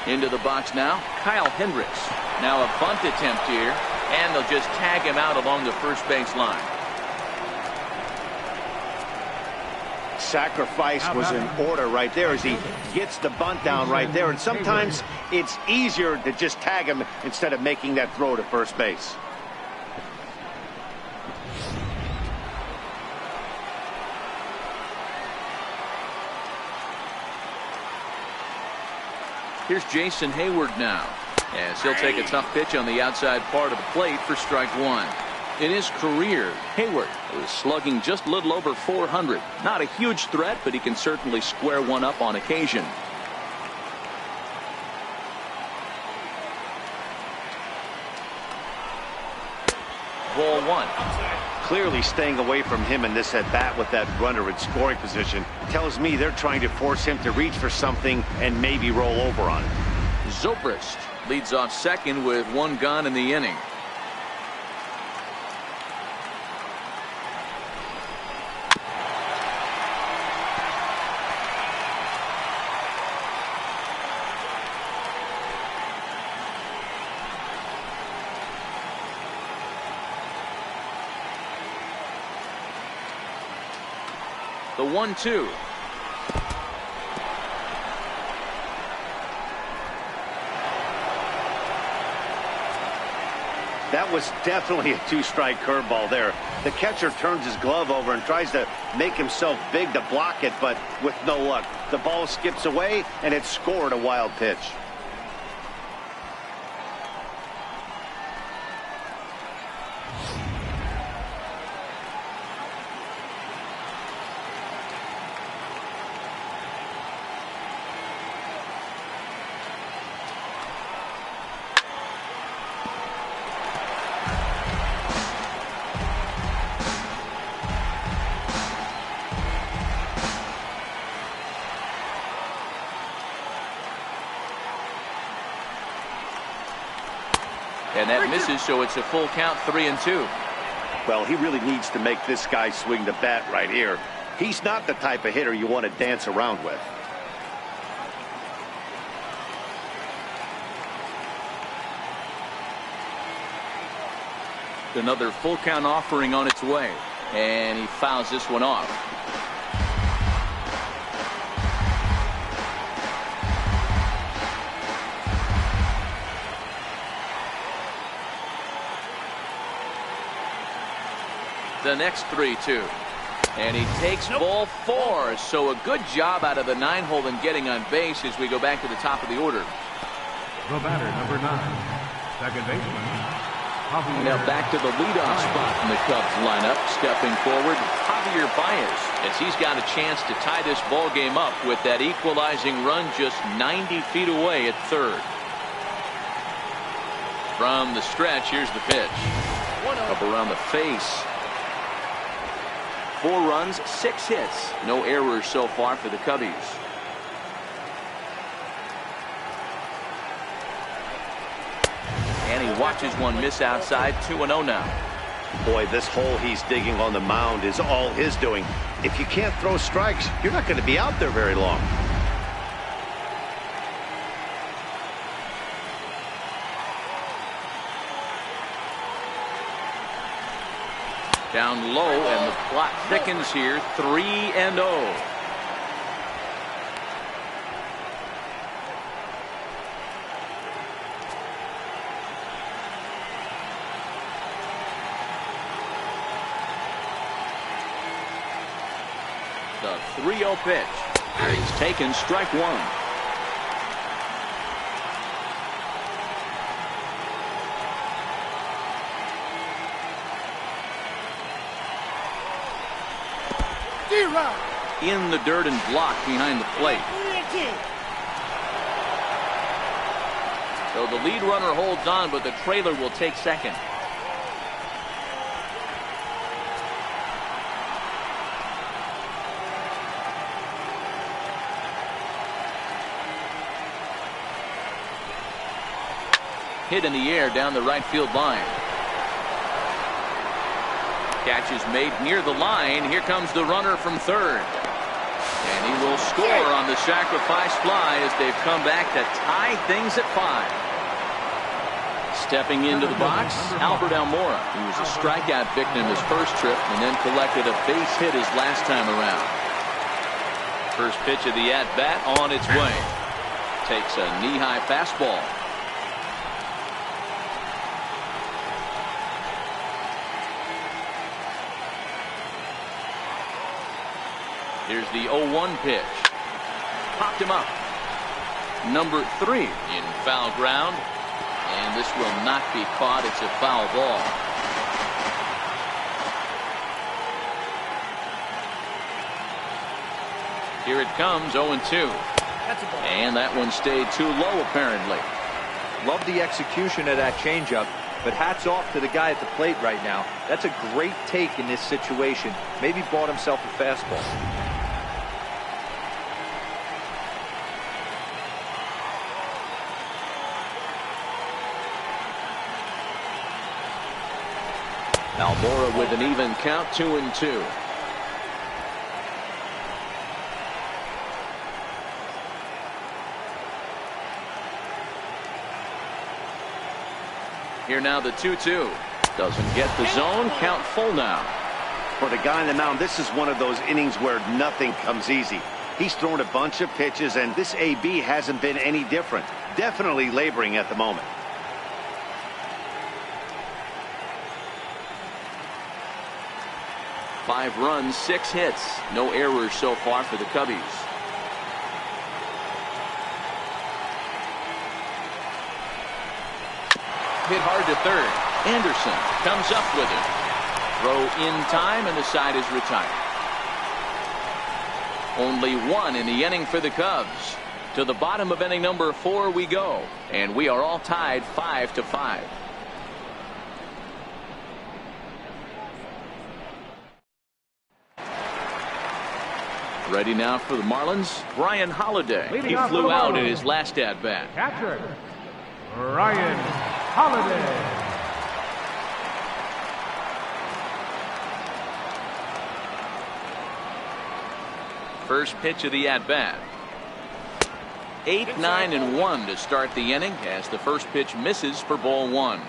Into the box now, Kyle Hendricks. Now a bunt attempt here, and they'll just tag him out along the first base line. Sacrifice was in order right there as he gets the bunt down right there. And sometimes it's easier to just tag him instead of making that throw to first base. Here's Jason Hayward now, as he'll take a tough pitch on the outside part of the plate for strike 1. In his career, Hayward is slugging just a little over 400. Not a huge threat, but he can certainly square one up on occasion. ball one. Clearly staying away from him in this at-bat with that runner in scoring position tells me they're trying to force him to reach for something and maybe roll over on it. Zobrist leads off second with one gone in the inning. The 1-2. That was definitely a two-strike curveball there. The catcher turns his glove over and tries to make himself big to block it, but with no luck. The ball skips away, and it's scored a wild pitch. And that misses, so it's a full count, 3-2. Well, he really needs to make this guy swing the bat right here. He's not the type of hitter you want to dance around with. Another full count offering on its way, and he fouls this one off. The next 3-2. And he takes ball four. So a good job out of the 9-hole in getting on base as we go back to the top of the order. The batter, number 9, second baseman. Now back to the leadoff spot in the Cubs lineup. Stepping forward, Javier Baez, as he's got a chance to tie this ball game up with that equalizing run just 90 feet away at third. From the stretch, here's the pitch. Up around the face. 4 runs, 6 hits. No errors so far for the Cubbies. And he watches one miss outside. 2-0 now. Boy, this hole he's digging on the mound is all his doing. If you can't throw strikes, you're not going to be out there very long. Down low, and the plot thickens here. 3-0. The 3-0 pitch. He's taken strike one. In the dirt and blocked behind the plate. So the lead runner holds on, but the trailer will take second. Hit in the air down the right field line. Catch is made near the line. Here comes the runner from third. And he will score on the sacrifice fly as they've come back to tie things at 5. Stepping into the box, Albert Almora. He was a strikeout victim his first trip and then collected a base hit his last time around. First pitch of the at-bat on its way. Takes a knee-high fastball. Here's the 0-1 pitch. Popped him up. Number 3 in foul ground. And this will not be caught. It's a foul ball. Here it comes, 0-2. And that one stayed too low, apparently. Love the execution of that changeup. But hats off to the guy at the plate right now. That's a great take in this situation. Maybe bought himself a fastball. Almora with an even count, 2-2. Here now the 2-2. Doesn't get the zone. Count full now. For the guy on the mound, this is one of those innings where nothing comes easy. He's thrown a bunch of pitches, and this AB hasn't been any different. Definitely laboring at the moment. Five runs, 6 hits. No errors so far for the Cubbies. Hit hard to third. Anderson comes up with it. Throw in time, and the side is retired. Only one in the inning for the Cubs. To the bottom of inning number 4 we go, and we are all tied 5-5. Ready now for the Marlins, Ryan Holiday. He flew out in his last at-bat. Catcher, Ryan Holiday. First pitch of the at-bat. 8, 9, and 1 to start the inning as the first pitch misses for ball 1.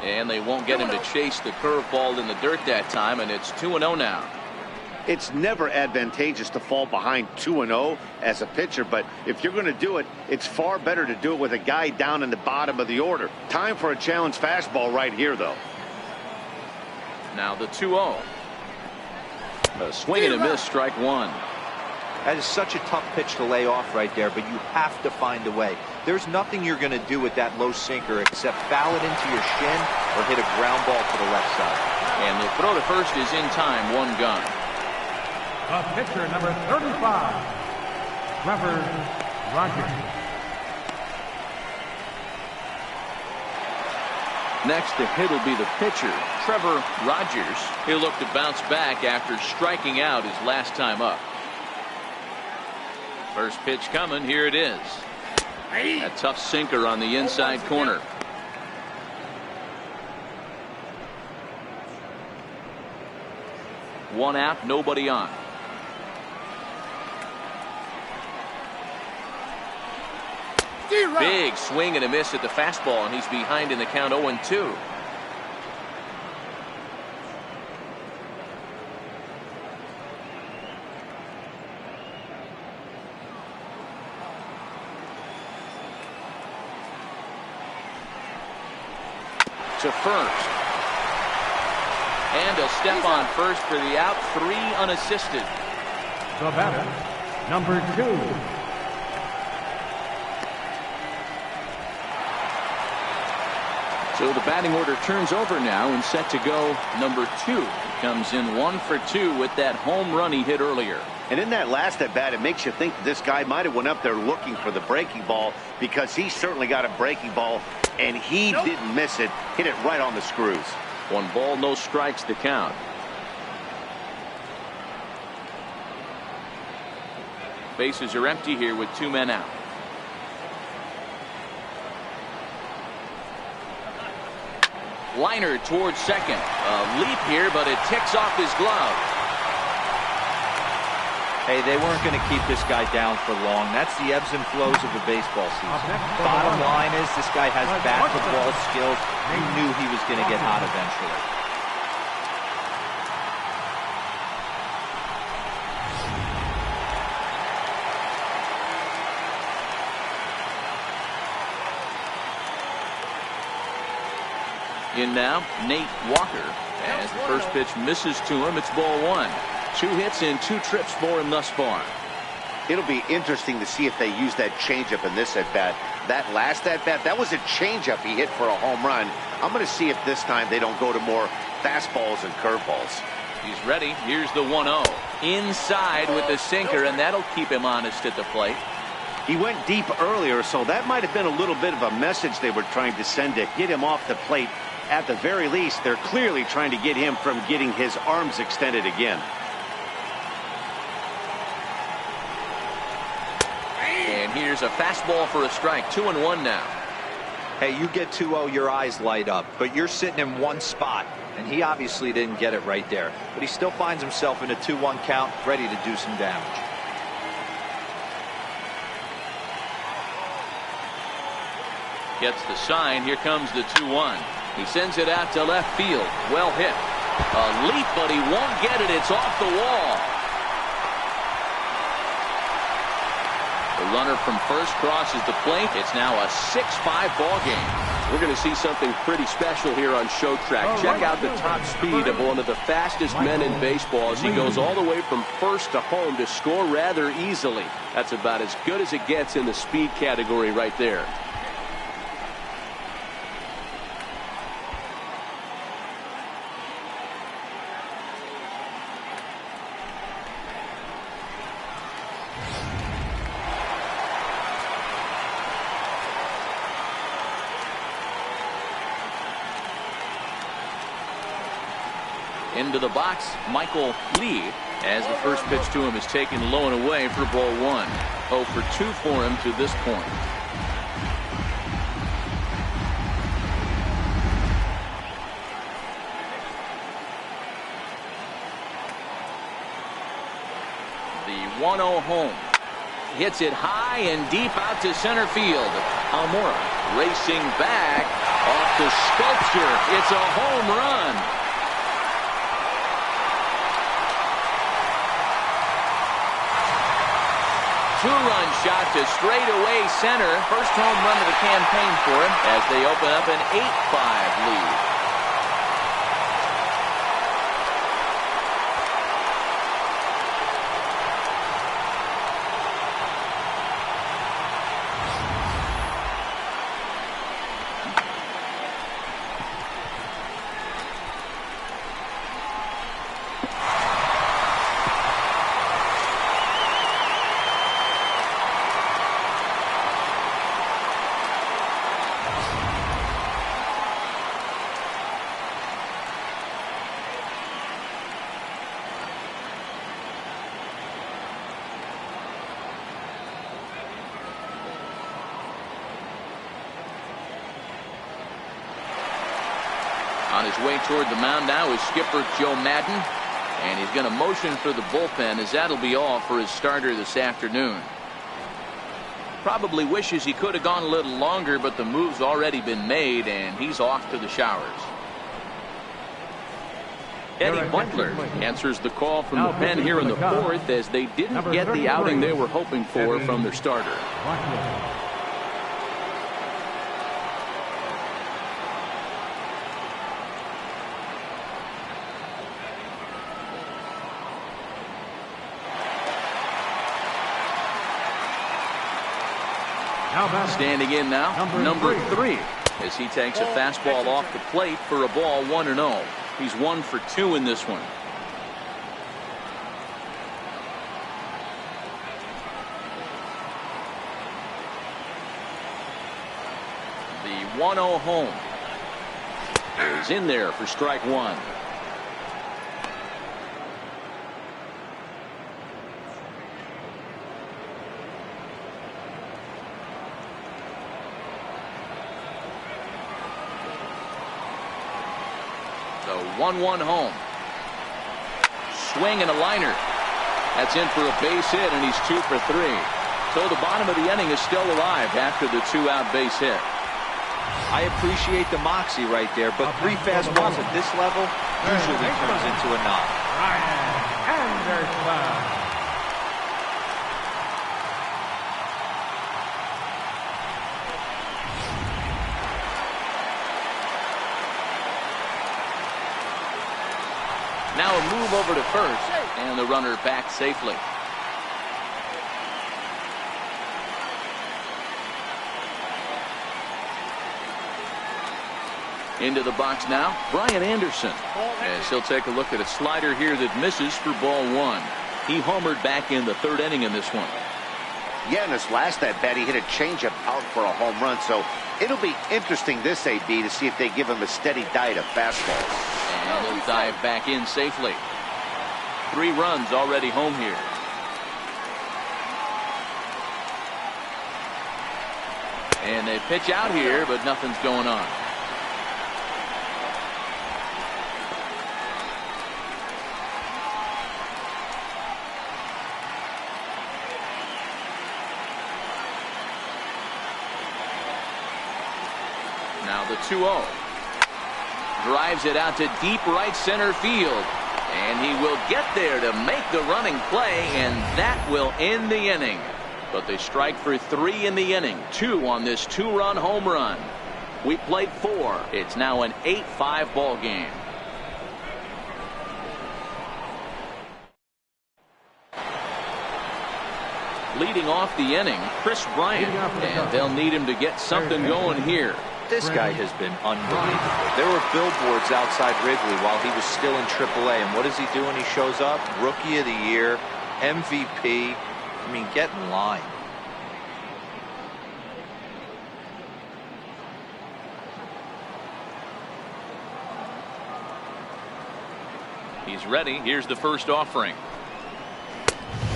And they won't get him to chase the curveball in the dirt that time, and it's 2-0 now. It's never advantageous to fall behind 2-0 as a pitcher, but if you're going to do it, it's far better to do it with a guy down in the bottom of the order. Time for a challenge fastball right here, though. Now the 2-0. A swing and a miss, strike 1. That is such a tough pitch to lay off right there, but you have to find a way. There's nothing you're going to do with that low sinker except foul it into your shin or hit a ground ball to the left side. And the throw to first is in time, 1 gun. The pitcher, number 35, Trevor Rogers. Next to hit will be the pitcher, Trevor Rogers. He'll look to bounce back after striking out his last time up. First pitch coming. Here it is. A tough sinker on the inside corner. One out, nobody on. Big swing and a miss at the fastball, and he's behind in the count 0-2. To first. And a step on first for the out, 3 unassisted. The batter, number 2. So the batting order turns over now and set to go number 2. He comes in 1 for 2 with that home run he hit earlier. And in that last at bat, it makes you think this guy might have went up there looking for the breaking ball, because he certainly got a breaking ball, and he didn't miss it. Hit it right on the screws. 1 ball, no strikes to count. Bases are empty here with 2 men out. Liner towards second. A leap here, but it ticks off his glove. Hey, they weren't going to keep this guy down for long. That's the ebbs and flows of a baseball season. Bottom line is this guy has bat-to-ball skills. You knew he was going to get hot eventually. In now, Nate Walker. As the first pitch misses to him, it's ball 1. 2 hits and 2 trips for him thus far. It'll be interesting to see if they use that changeup in this at-bat. That last at-bat, that was a changeup he hit for a home run. I'm going to see if this time they don't go to more fastballs and curveballs. He's ready. Here's the 1-0. Inside with the sinker, and that'll keep him honest at the plate. He went deep earlier, so that might have been a little bit of a message they were trying to send to get him off the plate. At the very least, they're clearly trying to get him from getting his arms extended again. And here's a fastball for a strike. 2-1 now. Hey, you get 2-0, your eyes light up, but you're sitting in one spot, and he obviously didn't get it right there. But he still finds himself in a 2-1 count, ready to do some damage. Gets the sign. Here comes the 2-1. He sends it out to left field. Well hit. A leap, but he won't get it. It's off the wall. The runner from first crosses the plate. It's now a 6-5 ball game. We're going to see something pretty special here on Show Track. Check out the top speed of one of the fastest men in baseball as he goes all the way from first to home to score rather easily. That's about as good as it gets in the speed category right there. Into the box, Michael Lee, as the first pitch to him is taken low and away for ball 1. 0 for 2 for him to this point. The 1-0 home. Hits it high and deep out to center field. Almora racing back off the sculpture. It's a home run. Two-run shot to straightaway center. First home run of the campaign for him as they open up an 8-5 lead. On his way toward the mound now is skipper Joe Madden, and he's going to motion for the bullpen as that'll be all for his starter this afternoon. Probably wishes he could have gone a little longer, but the move's already been made and he's off to the showers. Eddie Butler answers the call from the pen here in the fourth as they didn't get the outing they were hoping for from their starter. Standing in now, number 3, as he takes a fastball off the plate for a ball 1-0. He's 1 for 2 in this one. The 1-0 home is in there for strike 1. So 1-1 home. Swing and a liner. That's in for a base hit, and he's 2 for 3. So the bottom of the inning is still alive after the 2-out base hit. I appreciate the moxie right there, but 3 fastballs at this level usually turns into a knock. Now a move over to first, and the runner back safely. Into the box now, Brian Anderson, as he'll take a look at a slider here that misses for ball 1. He homered back in the 3rd inning in this one. Yeah, in his last at-bat, he hit a changeup out for a home run. So it'll be interesting this AB to see if they give him a steady diet of fastballs. And he'll dive back in safely. 3 runs already home here. And they pitch out here, but nothing's going on. Now the 2-0. Drives it out to deep right center field. And he will get there to make the running play, and that will end the inning. But they strike for 3 in the inning. 2 on this 2-run home run. We played 4. It's now an 8-5 ball game. Leading off the inning, Chris Bryant, and they'll need him to get something going here. This guy has been unbelievable. There were billboards outside Wrigley while he was still in AAA, and what does he do when he shows up? Rookie of the Year, MVP. I mean, get in line. He's ready. Here's the first offering.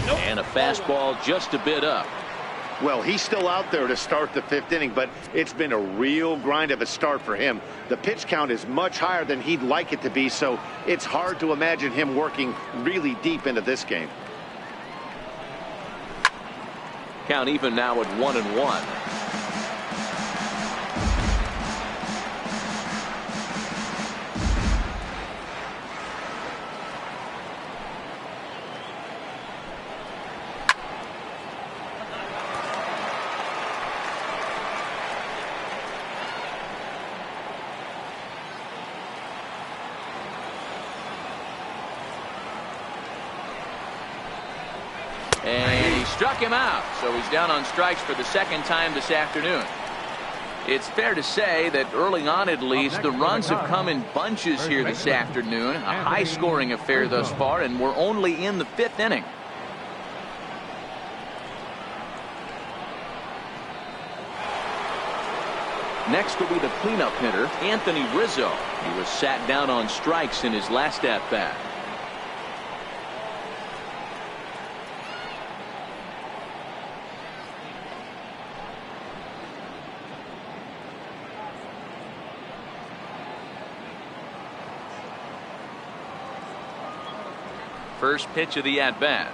And a fastball just a bit up. Well, he's still out there to start the 5th inning, but it's been a real grind of a start for him. The pitch count is much higher than he'd like it to be, so it's hard to imagine him working really deep into this game. Count even now at 1-1. And he struck him out, so he's down on strikes for the 2nd time this afternoon. It's fair to say that early on, at least, the runs have come in bunches here this afternoon. A high-scoring affair thus far, and we're only in the 5th inning. Next will be the cleanup hitter, Anthony Rizzo. He was sat down on strikes in his last at-bat. First pitch of the at-bat.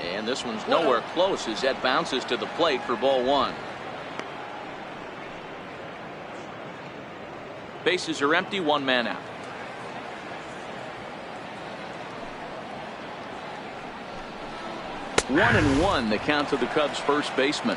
And this one's nowhere close as that bounces to the plate for ball 1. Bases are empty, 1 man out. One and one, the count to the Cubs' first baseman.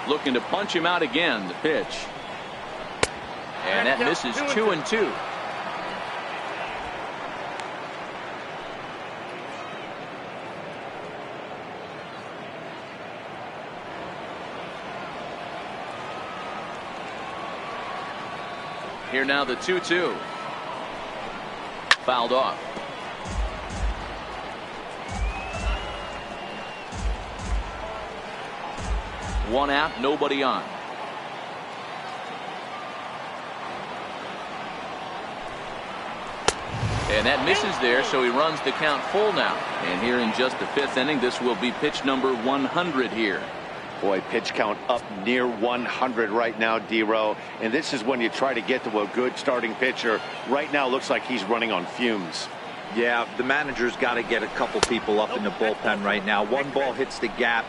Looking to punch him out again. The pitch. And that misses 2-2. Here now the 2-2. Fouled off. One out, nobody on. And that misses there, so he runs the count full now. And here in just the 5th inning, this will be pitch number 100 here. Boy, pitch count up near 100 right now, D-Row. And this is when you try to get to a good starting pitcher. Right now, looks like he's running on fumes. Yeah, the manager's got to get a couple people up in the bullpen right now. One ball hits the gap.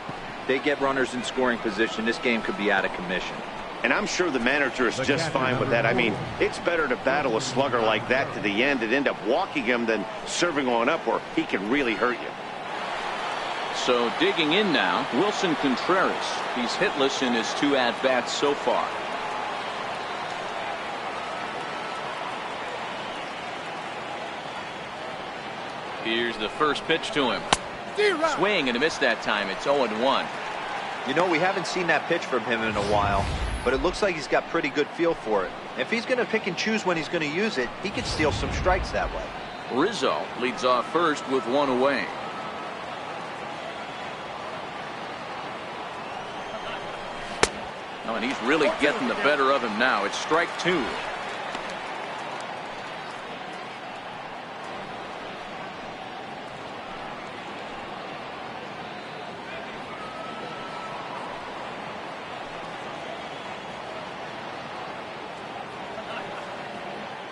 They get runners in scoring position. This game could be out of commission. And I'm sure the manager is just fine with that. I mean, it's better to battle a slugger like that to the end and end up walking him than serving one up where he can really hurt you. So digging in now, Wilson Contreras. He's hitless in his 2 at-bats so far. Here's the first pitch to him. Swing and a miss that time. It's 0-1. You know, we haven't seen that pitch from him in a while, but it looks like he's got pretty good feel for it. If he's going to pick and choose when he's going to use it, he could steal some strikes that way. Rizzo leads off first with one away. Oh, and he's really getting the better of him now. It's strike two.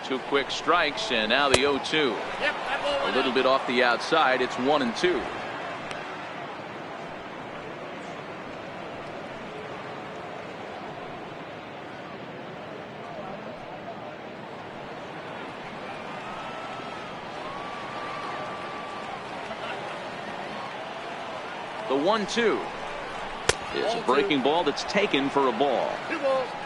Two quick strikes, and now the 0-2. A little bit off the outside. It's 1-2. The 1-2 is a breaking ball that's taken for a ball.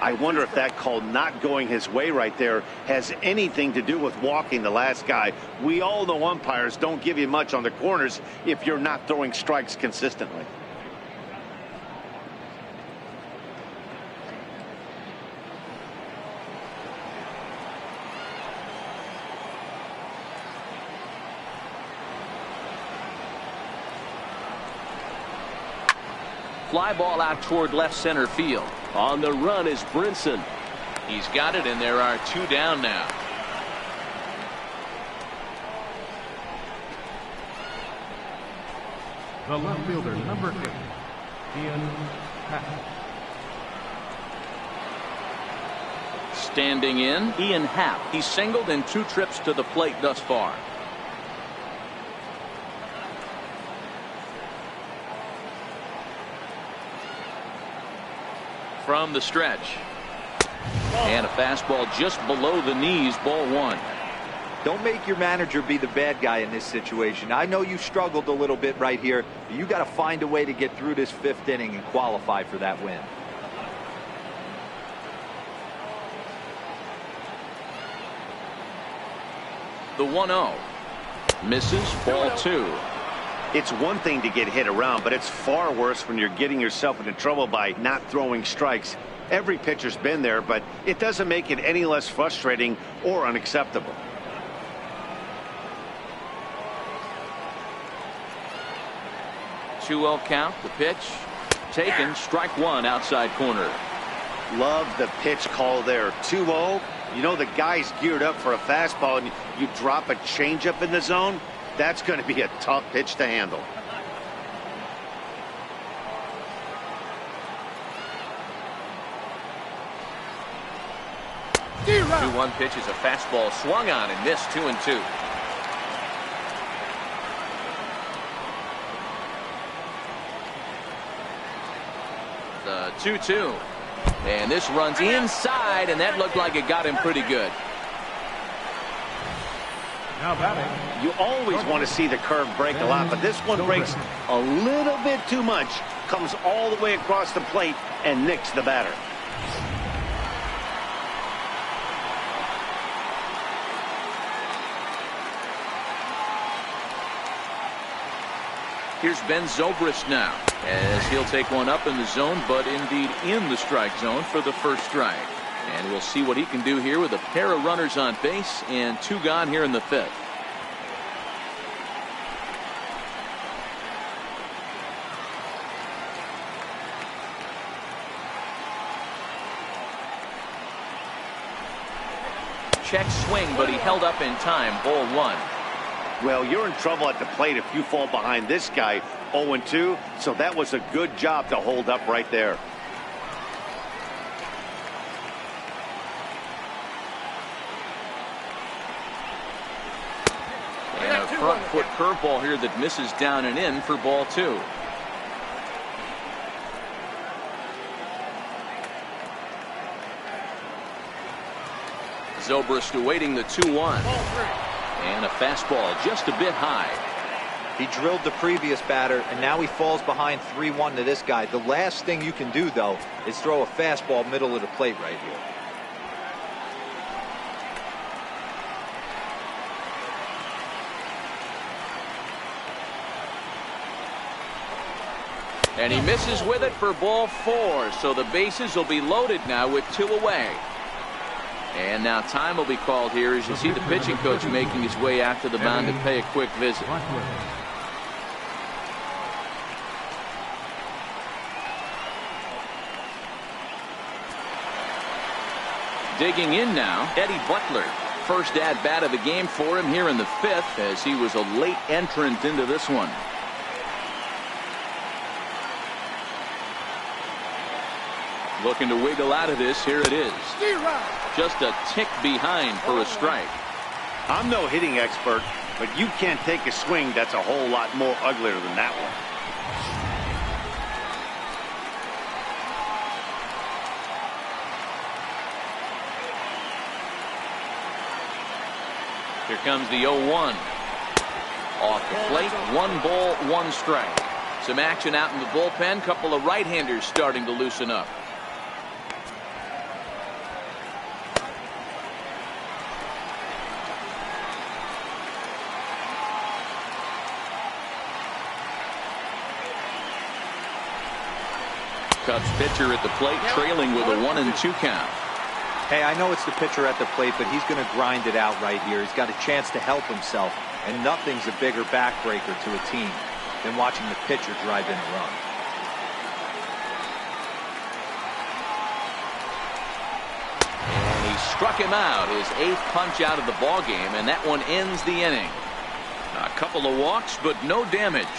I wonder if that call not going his way right there has anything to do with walking the last guy. We all know umpires don't give you much on the corners if you're not throwing strikes consistently. Fly ball out toward left center field. On the run is Brinson. He's got it, and there are two down now. The left fielder, number 8, Ian Happ. Standing in, Ian Happ. He's singled in 2 trips to the plate thus far. From the stretch. And a fastball just below the knees, ball 1. Don't make your manager be the bad guy in this situation. I know you struggled a little bit right here, but you got to find a way to get through this 5th inning and qualify for that win. The 1-0 misses, ball 2. It's one thing to get hit around, but it's far worse when you're getting yourself into trouble by not throwing strikes. Every pitcher's been there, but it doesn't make it any less frustrating or unacceptable. Two-0 count. The pitch taken. Strike 1 outside corner. Love the pitch call there. 2-0. You know the guy's geared up for a fastball, and you drop a changeup in the zone. That's going to be a tough pitch to handle. The 2-1 pitch is a fastball swung on and missed. 2-2. The 2-2. And this runs inside, and that looked like it got him pretty good. Now batting. You always want to see the curve break a lot, but this one breaks a little bit too much. Comes all the way across the plate and nicks the batter. Here's Ben Zobrist now, as he'll take one up in the zone, but indeed in the strike zone for the first strike. And we'll see what he can do here with a pair of runners on base and 2 gone here in the 5th. Check swing, but he held up in time. Ball 1. Well, you're in trouble at the plate if you fall behind this guy. 0-2, so that was a good job to hold up right there. And a front foot curveball here that misses down and in for ball 2. Zobrist awaiting the 2-1. And a fastball just a bit high. He drilled the previous batter, and now he falls behind 3-1 to this guy. The last thing you can do, though, is throw a fastball middle of the plate right here. And he misses with it for ball 4. So the bases will be loaded now with 2 away. And now time will be called here as you see the pitching coach making his way out to the mound to pay a quick visit. Digging in now, Eddie Butler. First at bat of the game for him here in the 5th as he was a late entrant into this one. Looking to wiggle out of this. Here it is. Just a tick behind for a strike. I'm no hitting expert, but you can't take a swing that's a whole lot more uglier than that one. Here comes the 0-1. Off the plate, 1 ball, 1 strike. Some action out in the bullpen. Couple of right-handers starting to loosen up. Cubs pitcher at the plate, trailing with a 1-2 count. Hey, I know it's the pitcher at the plate, but he's going to grind it out right here. He's got a chance to help himself, and nothing's a bigger backbreaker to a team than watching the pitcher drive in a run. And he struck him out, his 8th punch out of the ball game, and that one ends the inning. A couple of walks, but no damage.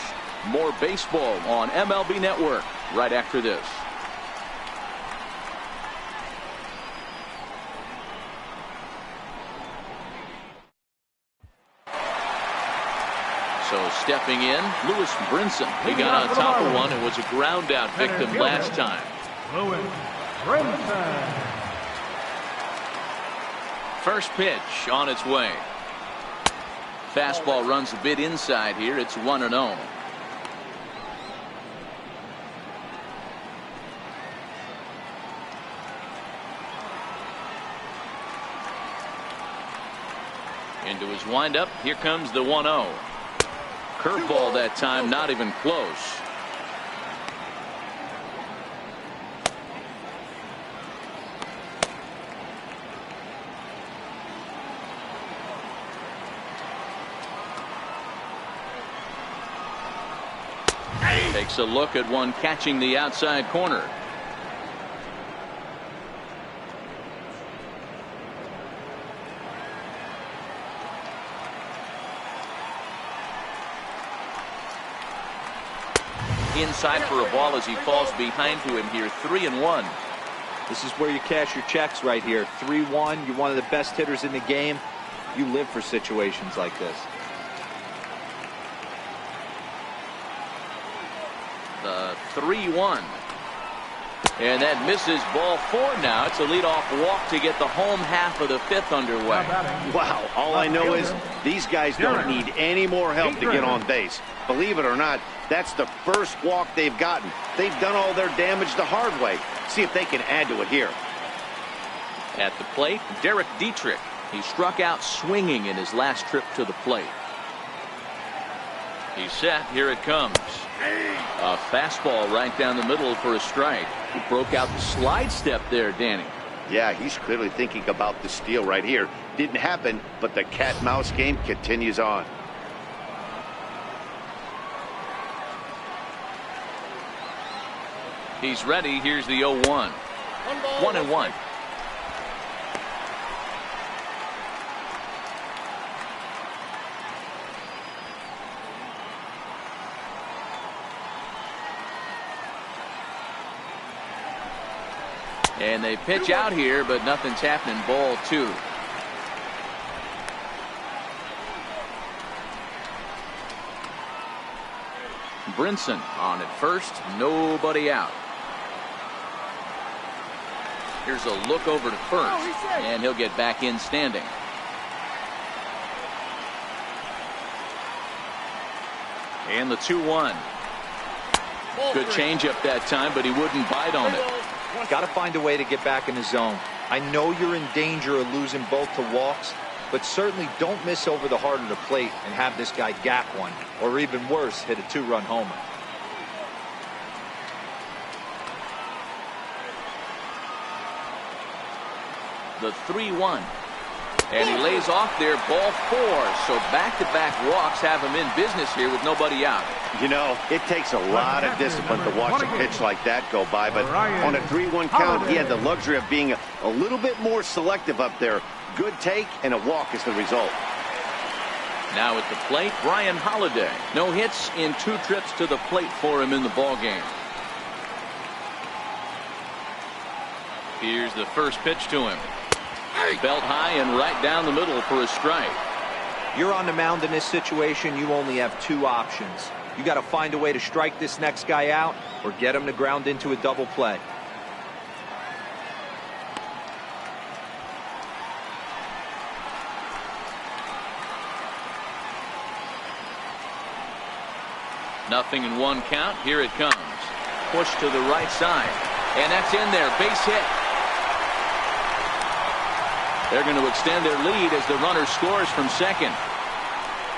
More baseball on MLB Network right after this. So stepping in, Lewis Brinson. He got on top of one. It was a ground out victim last time. Lewis Brinson. First pitch on its way. Fastball runs a bit inside here. It's 1-0. Into his windup. Here comes the 1-0. Curveball that time, not even close. Takes a look at one catching the outside corner. Inside for a ball as he falls behind to him here. 3-1. This is where you cash your checks right here. 3-1. You're one of the best hitters in the game. You live for situations like this. The 3-1. And that misses ball 4 now. It's a leadoff walk to get the home half of the 5th underway. Wow, all I know is these guys don't need any more help to get on base. Believe it or not, that's the first walk they've gotten. They've done all their damage the hard way. See if they can add to it here. At the plate, Derek Dietrich. He struck out swinging in his last trip to the plate. He's set. Here it comes. A fastball right down the middle for a strike. He broke out the slide step there, Danny. Yeah, he's clearly thinking about the steal right here. Didn't happen, but the cat-mouse game continues on. He's ready. Here's the 0-1. 1-1. And they pitch out here, but nothing's happening. Ball 2. Brinson on at first. Nobody out. Here's a look over to first, and he'll get back in standing. And the 2-1. Good changeup that time, but he wouldn't bite on it. Got to find a way to get back in the zone. I know you're in danger of losing both to walks, but certainly don't miss over the heart of the plate and have this guy gap one, or even worse, hit a 2-run homer. the 3-1. And he lays off there, ball 4. So back-to-back walks have him in business here with nobody out. You know, it takes a lot of discipline to watch a pitch like that go by, but on a 3-1 count, he had the luxury of being a little bit more selective up there. Good take, and a walk is the result. Now at the plate, Brian Holiday. No hits in 2 trips to the plate for him in the ballgame. Here's the first pitch to him. Belt high and right down the middle for a strike. You're on the mound in this situation. You only have 2 options. You got to find a way to strike this next guy out or get him to ground into a double play. Nothing in 1 count. Here it comes. Push to the right side. And that's in there. Base hit. They're going to extend their lead as the runner scores from second.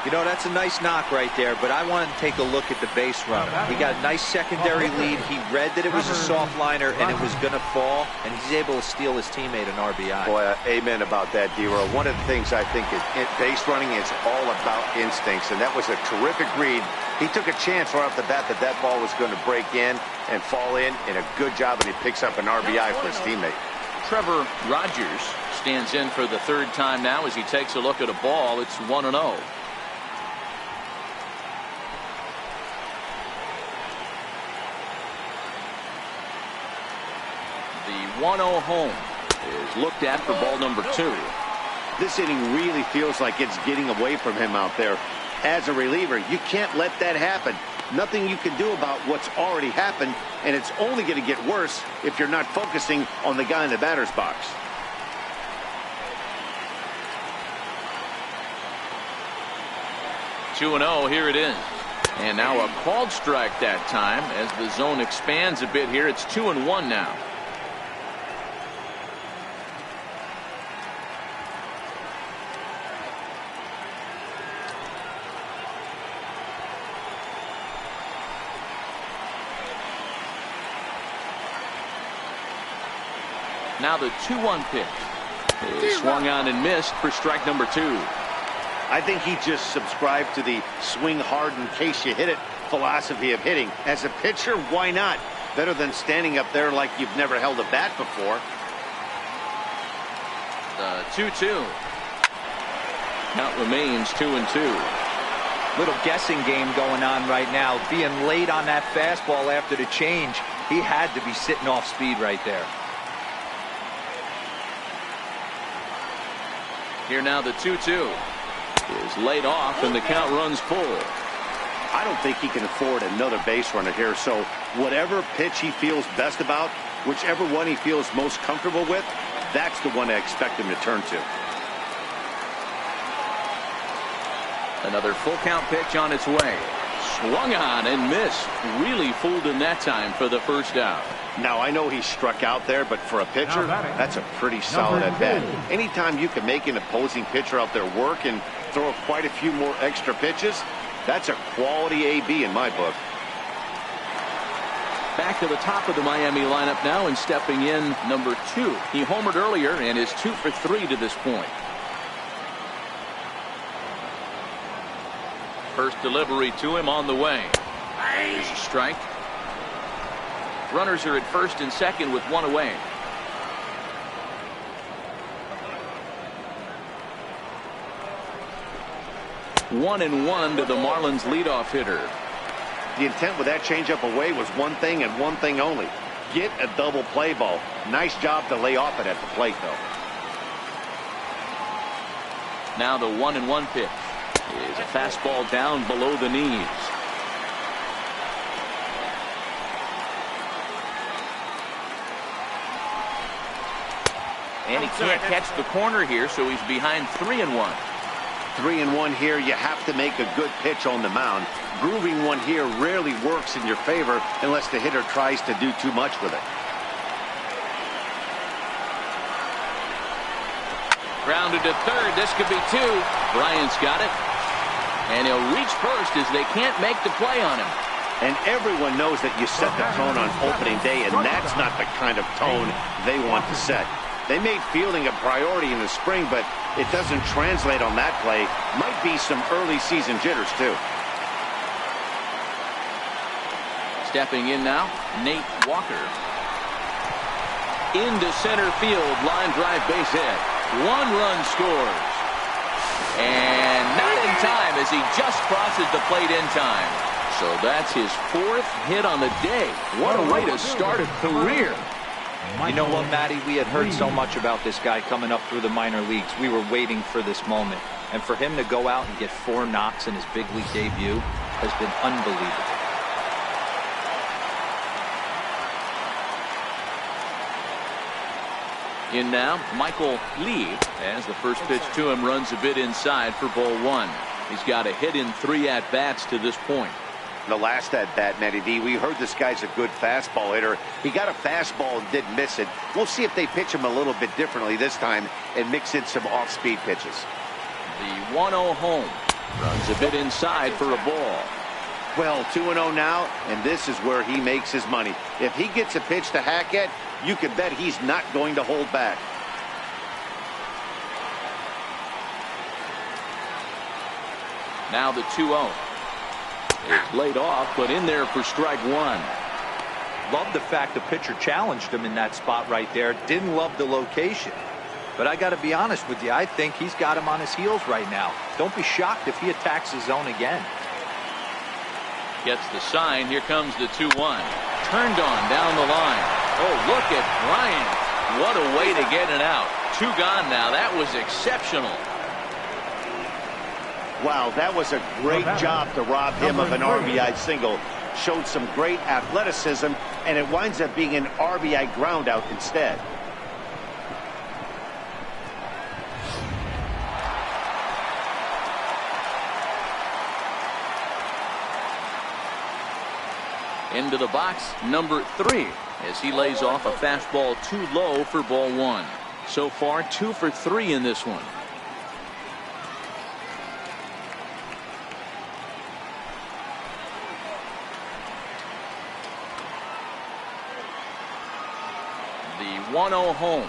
You know, that's a nice knock right there, but I wanted to take a look at the base runner. He got a nice secondary lead. He read that it was a soft liner and it was going to fall, and he's able to steal his teammate an RBI. Boy, amen about that, D-Row. One of the things I think is base running is all about instincts, and that was a terrific read. He took a chance right off the bat that that ball was going to break in and fall in, and a good job, and he picks up an RBI for his teammate. Trevor Rogers stands in for the 3rd time now as he takes a look at a ball. It's 1-0. The 1-0 home is looked at for ball number 2. This inning really feels like it's getting away from him out there. As a reliever, you can't let that happen. Nothing you can do about what's already happened, and it's only going to get worse if you're not focusing on the guy in the batter's box. Two and 0, here it is. And now a called strike that time as the zone expands a bit here. It's 2-1 now. Now the 2-1 pitch is swung on and missed for strike number 2. I think he just subscribed to the swing hard in case you hit it philosophy of hitting. As a pitcher, why not? Better than standing up there like you've never held a bat before. The 2-2. Count remains 2-2. Little guessing game going on right now. Being late on that fastball after the change, he had to be sitting off speed right there. Here now the 2-2 is laid off and the count runs full. I don't think he can afford another base runner here, so whatever pitch he feels best about, whichever one he feels most comfortable with, that's the one I expect him to turn to. Another full count pitch on its way. Swung on and missed. Really fooled him that time for the first out. Now, I know he struck out there, but for a pitcher, that's a pretty solid at-bat. Anytime you can make an opposing pitcher out there work and throw quite a few more extra pitches, that's a quality AB in my book. Back to the top of the Miami lineup now and stepping in number 2. He homered earlier and is 2 for 3 to this point. First delivery to him on the way. Here's a strike. Runners are at first and second with 1 away. One and 1 to the Marlins leadoff hitter. The intent with that changeup away was one thing and one thing only. Get a double play ball. Nice job to lay off it at the plate, though. Now the 1-1 pitch is a fastball down below the knees. And he can't catch the corner here, so he's behind 3-1. 3-1 here, you have to make a good pitch on the mound. Grooving one here rarely works in your favor unless the hitter tries to do too much with it. Grounded to third. This could be 2. Bryant's got it. And he'll reach first as they can't make the play on him. And everyone knows that you set the tone on opening day, and that's not the kind of tone they want to set. They made fielding a priority in the spring, but it doesn't translate on that play. Might be some early season jitters, too. Stepping in now, Nate Walker. Into center field, line drive base hit. 1 run scores. And not in time as he just crosses the plate in time. So that's his 4th hit on the day. What a way to start a career. You know what, Matty? We had heard so much about this guy coming up through the minor leagues. We were waiting for this moment. And for him to go out and get 4 knocks in his big league debut has been unbelievable. In now, Michael Lee, as the first pitch to him runs a bit inside for ball 1. He's got a hit in 3 at-bats to this point. The last at-bat, Matty D, we heard this guy's a good fastball hitter. He got a fastball and didn't miss it. We'll see if they pitch him a little bit differently this time and mix in some off-speed pitches. The 1-0 home. Runs a bit inside for a ball. Well, 2-0 now, and this is where he makes his money. If he gets a pitch to hack at, you can bet he's not going to hold back. Now the 2-0. It's laid off, but in there for strike 1. Love the fact the pitcher challenged him in that spot right there. Didn't love the location. But I got to be honest with you, I think he's got him on his heels right now. Don't be shocked if he attacks his zone again. Gets the sign. Here comes the 2-1. Turned on down the line. Oh, look at Bryant. What a way to get it out. 2 gone now. That was exceptional. Wow, that was a great job to rob him of an RBI single. Showed some great athleticism, and it winds up being an RBI ground out instead. Into the box, number 3, as he lays off a fastball too low for ball 1. So far, 2 for 3 in this one. The 1-0 home.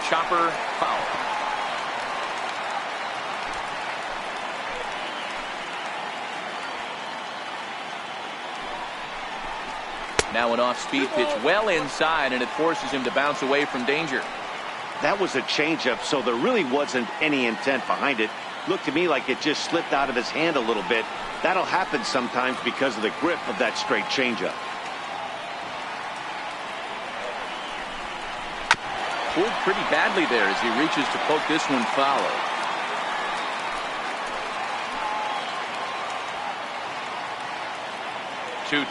Chopper foul. Now an off-speed pitch well inside, and it forces him to bounce away from danger. That was a changeup, so there really wasn't any intent behind it. Looked to me like it just slipped out of his hand a little bit. That'll happen sometimes because of the grip of that straight changeup. Pulled pretty badly there as he reaches to poke this one foul.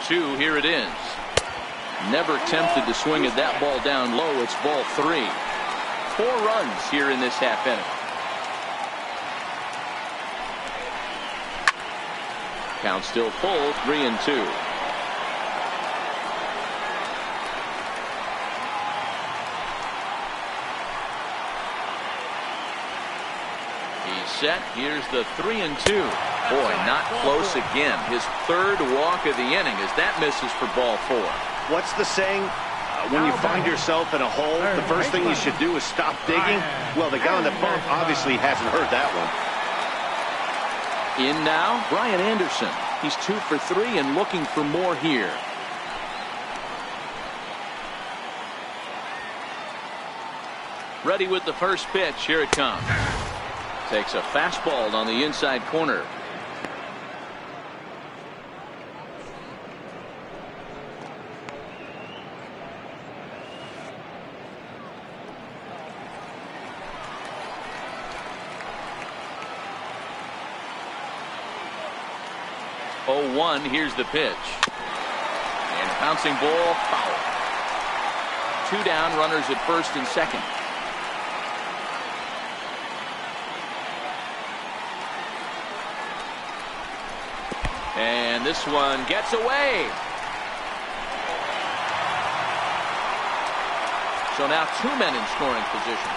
Two, here it is. Never tempted to swing at that ball down low. It's ball 3. 4 runs here in this half inning. Count still full, 3-2. He's set. Here's the 3-2. Boy, not close again. His 3rd walk of the inning as that misses for ball 4. What's the saying? When you find yourself in a hole, the first thing you should do is stop digging. Well, the guy on the bump obviously hasn't heard that one. In now, Brian Anderson. He's 2 for 3 and looking for more here. Ready with the first pitch. Here it comes. Takes a fastball on the inside corner. Oh, 1. Here's the pitch. And a bouncing ball, foul. 2 down, runners at first and second. And this one gets away. So now 2 men in scoring position.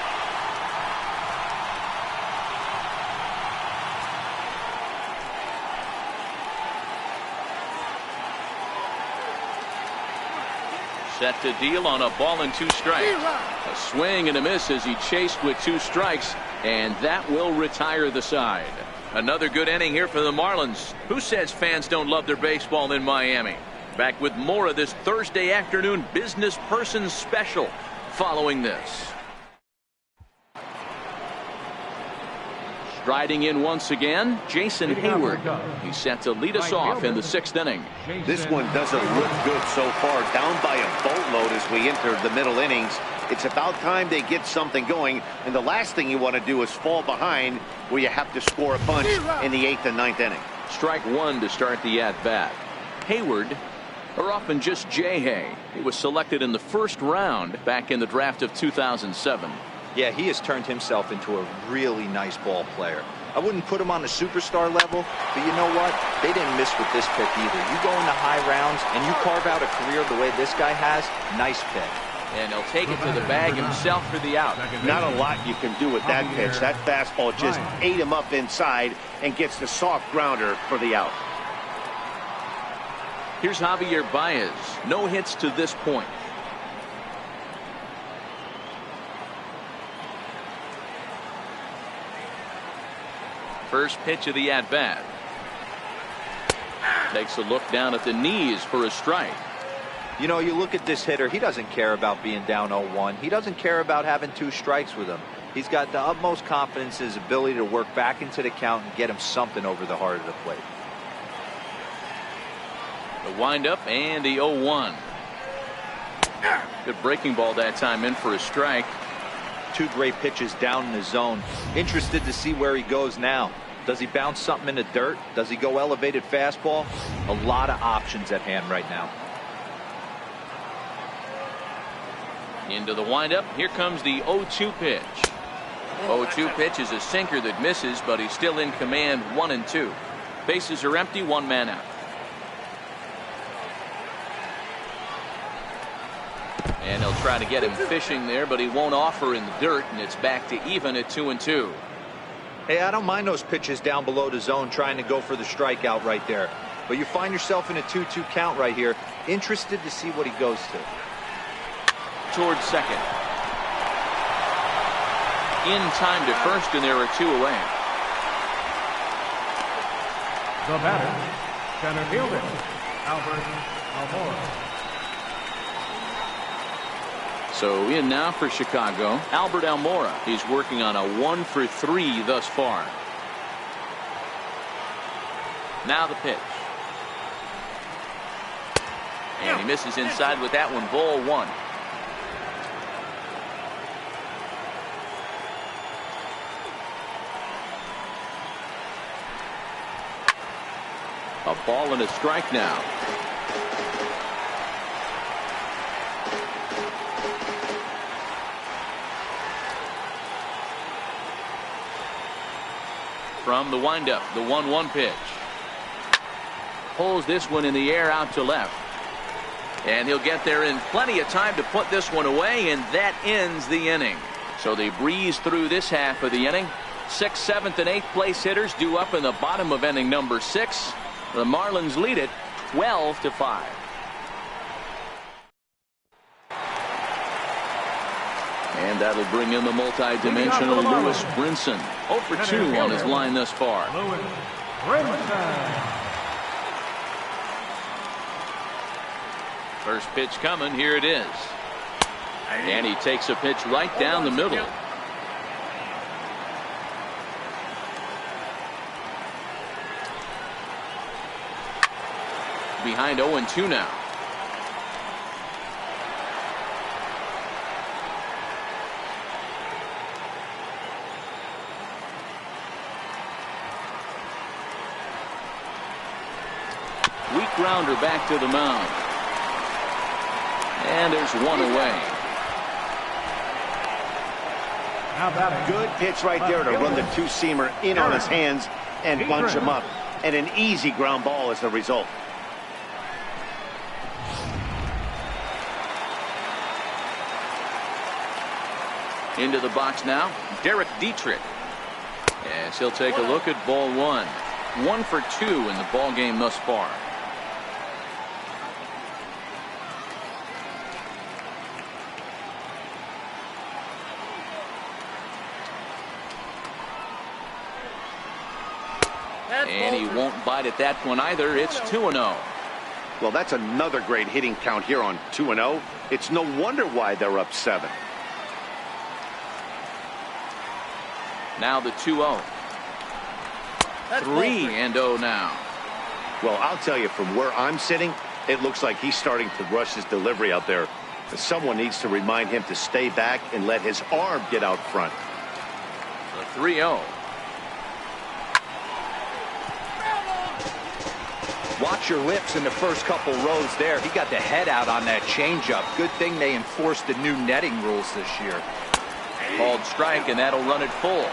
Set to deal on a ball and 2 strikes. A swing and a miss as he chased with 2 strikes, and that will retire the side. Another good inning here for the Marlins. Who says fans don't love their baseball in Miami? Back with more of this Thursday afternoon business person special following this. Striding in once again, Jason Hayward. He's set to lead us off in the 6th inning. This one doesn't look good so far. Down by a boatload as we enter the middle innings. It's about time they get something going, and the last thing you want to do is fall behind where you have to score a bunch in the 8th and 9th inning. Strike 1 to start the at-bat. Hayward, or often just J-Hay. He was selected in the 1st round back in the draft of 2007. Yeah, he has turned himself into a really nice ball player. I wouldn't put him on the superstar level, but you know what? They didn't miss with this pick either. You go into high rounds and you carve out a career the way this guy has, nice pick. And he'll take it to the bag himself for the out. Not a lot you can do with that pitch. That fastball just ate him up inside and gets the soft grounder for the out. Here's Javier Baez. No hits to this point. First pitch of the at-bat. Takes a look down at the knees for a strike. You know, you look at this hitter, he doesn't care about being down 0-1. He doesn't care about having 2 strikes with him. He's got the utmost confidence in his ability to work back into the count and get him something over the heart of the plate. The windup and the 0-1. Good breaking ball that time in for a strike. 2 great pitches down in the zone. Interested to see where he goes now. Does he bounce something in the dirt? Does he go elevated fastball? A lot of options at hand right now. Into the windup. Here comes the 0-2 pitch. 0-2 pitch is a sinker that misses, but he's still in command. 1-2. Bases are empty. 1 man out. And he'll try to get him fishing there, but he won't offer in the dirt, and it's back to even at 2-2. Hey, I don't mind those pitches down below the zone trying to go for the strikeout right there. But you find yourself in a 2-2 count right here. Interested to see what he goes to. Towards second. In time to first, and there are 2 away. The batter, center fielder, Albert Almora. So in now for Chicago, Albert Almora. He's working on a 1-for-3 thus far. Now the pitch. And he misses inside with that one. Ball 1. A ball and a strike now. From the windup, the 1-1 pitch. Pulls this one in the air out to left. And he'll get there in plenty of time to put this one away, and that ends the inning. So they breeze through this half of the inning. 6th, 7th, and 8th place hitters due up in the bottom of inning number 6. The Marlins lead it 12-5. And that'll bring in the multi-dimensional Lewis Brinson. 0-for-2 on his line thus far. Lewis Brinson. First pitch coming. Here it is. And he takes a pitch right down the middle. Behind 0-2 now. Weak grounder back to the mound. And there's 1 away. Good pitch right there to run the 2-seamer in on his hands and bunch him up. And an easy ground ball as a result. Into the box now, Derek Dietrich. As he'll take a look at ball 1. 1-for-2 in the ball game thus far. And he won't bite at that one either. It's 2-0. Well, that's another great hitting count here on 2-0. It's no wonder why they're up 7. Now the 2-0. 3-0 now. Well, I'll tell you, from where I'm sitting, it looks like he's starting to rush his delivery out there. Someone needs to remind him to stay back and let his arm get out front. The 3-0. Watch your lips in the first couple rows there. He got the head out on that changeup. Good thing they enforced the new netting rules this year. Called strike, and that'll run it full.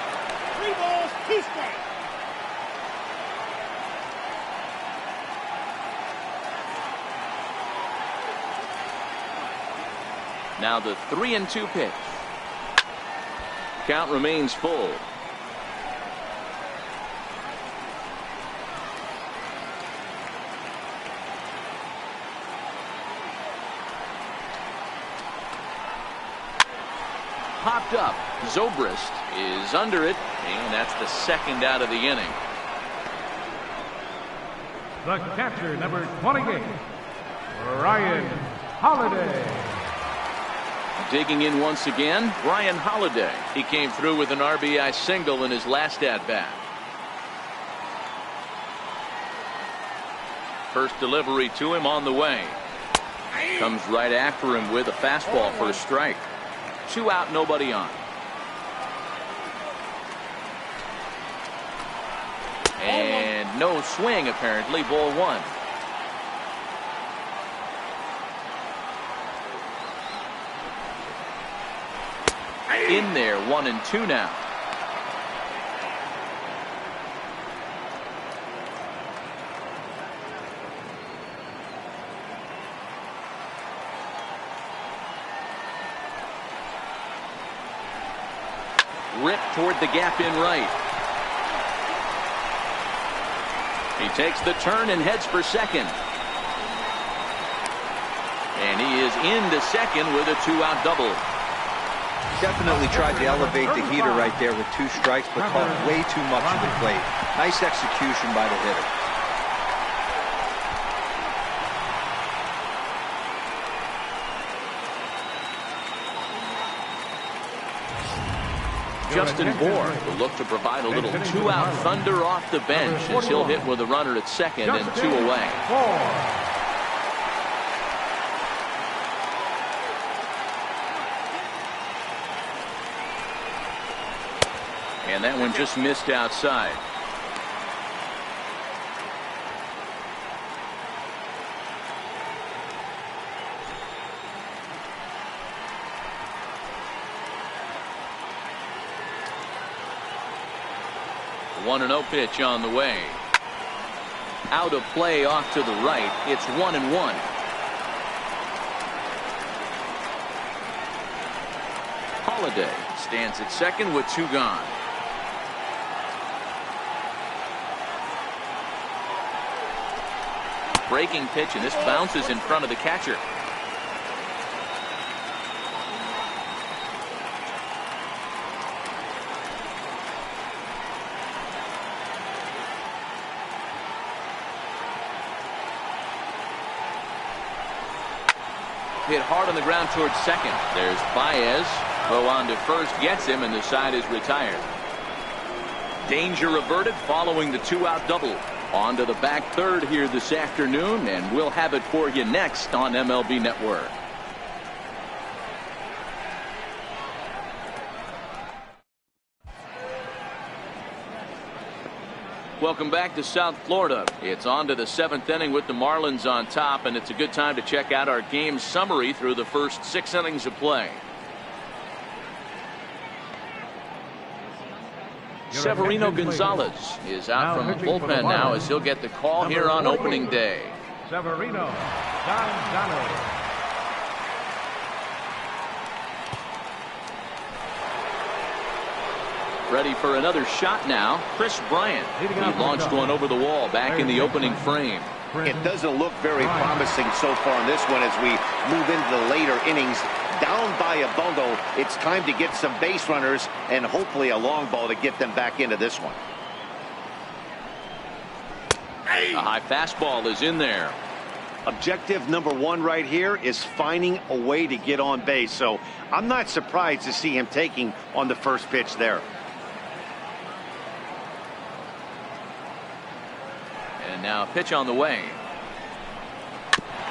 3 balls, 2 strikes. Now the 3-2 pitch. Count remains full. Popped up. Zobrist is under it, and that's the second out of the inning. The catcher, number 28, Ryan Holiday. Digging in once again, Ryan Holiday. He came through with an RBI single in his last at-bat. First delivery to him on the way. Comes right after him with a fastball for a strike. 2 out, nobody on. And no swing, apparently. Ball 1. In there, 1-2 now. Ripped toward the gap in right. He takes the turn and heads for second. And he is into second with a 2-out double. Definitely tried to elevate the heater right there with 2 strikes, but caught way too much of the plate. Nice execution by the hitter. Justin Bour will look to provide a little 2-out thunder off the bench as he'll hit with a runner at second and 2 away. And that one just missed outside. The 1-0 pitch on the way. Out of play off to the right. It's 1-1. Holiday stands at second with 2 gone. Breaking pitch, and this bounces in front of the catcher. Hit hard on the ground towards second. There's Baez. Throw on to first, gets him, and the side is retired. Danger averted following the 2-out double. On to the back third here this afternoon, and we'll have it for you next on MLB Network. Welcome back to South Florida. It's on to the 7th inning with the Marlins on top, and it's a good time to check out our game summary through the first 6 innings of play. Severino Gonzalez is out from the bullpen now as he'll get the call here on opening day. Severino Gonzalez. Ready for another shot now. Chris Bryant. He launched one over the wall back in the opening frame. It doesn't look very promising so far in this one as we move into the later innings. Down by a bundle, it's time to get some base runners and hopefully a long ball to get them back into this one. A high fastball is in there. Objective number one right here is finding a way to get on base. So I'm not surprised to see him taking on the first pitch there. And now a pitch on the way.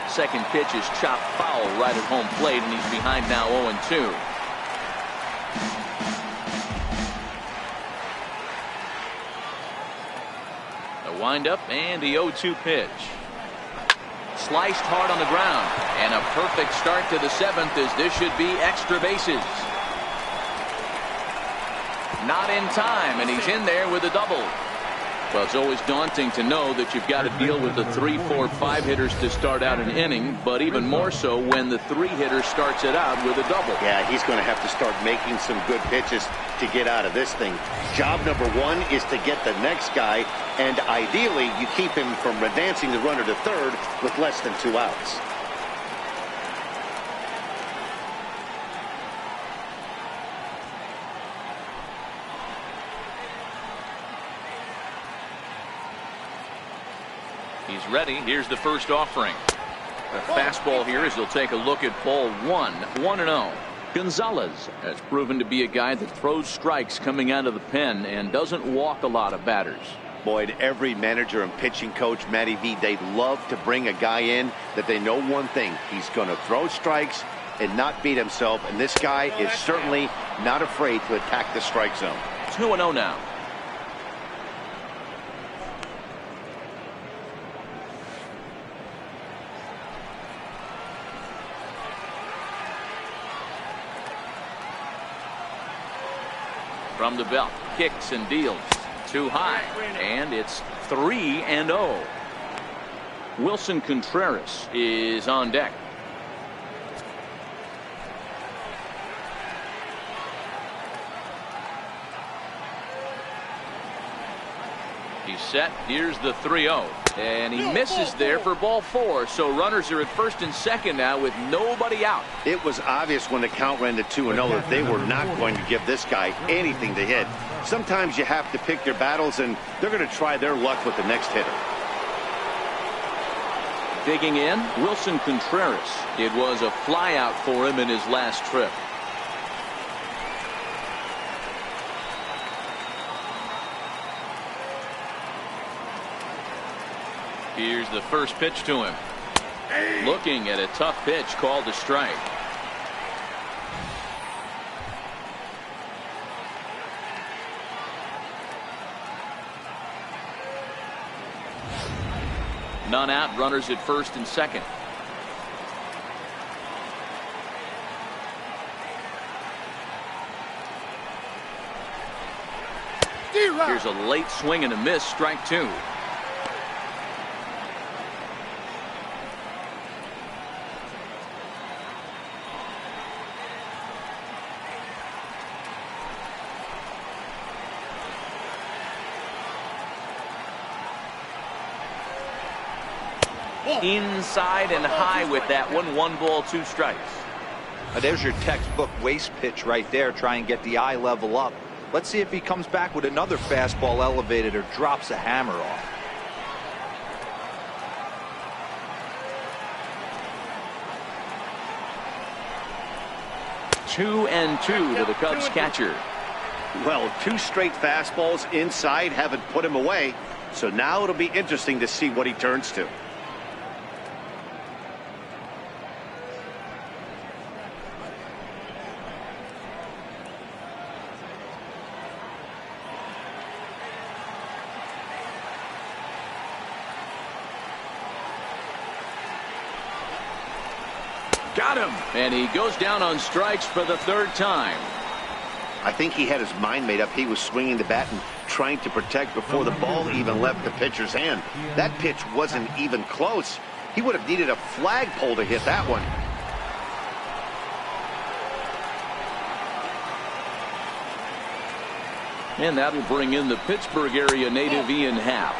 Second pitch is chopped foul right at home plate, and he's behind now 0-2. The windup and the 0-2 pitch. Sliced hard on the ground, and a perfect start to the seventh, as this should be extra bases. Not in time, and he's in there with a double. Well, it's always daunting to know that you've got to deal with the 3, 4, 5 hitters to start out an inning, but even more so when the 3 hitter starts it out with a double. Yeah, he's going to have to start making some good pitches to get out of this thing. Job number one is to get the next guy, and ideally you keep him from advancing the runner to third with less than 2 outs. He's ready. Here's the first offering. A fastball here as he'll take a look at ball 1. 1-0. Gonzalez has proven to be a guy that throws strikes coming out of the pen and doesn't walk a lot of batters. Boyd, every manager and pitching coach, Matty V, they love to bring a guy in that they know one thing. He's going to throw strikes and not beat himself, and this guy is certainly not afraid to attack the strike zone. 2-0 now. From the belt, kicks and deals. Too high, and it's 3-0. Wilson Contreras is on deck. He's set. Here's the 3-0. And he misses there for ball 4. So runners are at first and second now with nobody out. It was obvious when the count ran to 2-0 that they were not going to give this guy anything to hit. Sometimes you have to pick your battles, and they're going to try their luck with the next hitter. Digging in, Wilson Contreras. It was a flyout for him in his last trip. Here's the first pitch to him. Looking at a tough pitch called a strike. None out, runners at first and second. Here's a late swing and a miss, strike 2. Inside and high with that one. 1 ball, 2 strikes. There's your textbook waste pitch right there. Try and get the eye level up. Let's see if he comes back with another fastball elevated or drops a hammer off. Two and 2 to the Cubs catcher. Well, 2 straight fastballs inside haven't put him away. So now it'll be interesting to see what he turns to. Got him. And he goes down on strikes for the 3rd time. I think he had his mind made up. He was swinging the bat and trying to protect before the ball even left the pitcher's hand. That pitch wasn't even close. He would have needed a flagpole to hit that one. And that'll bring in the Pittsburgh area native Ian Happ,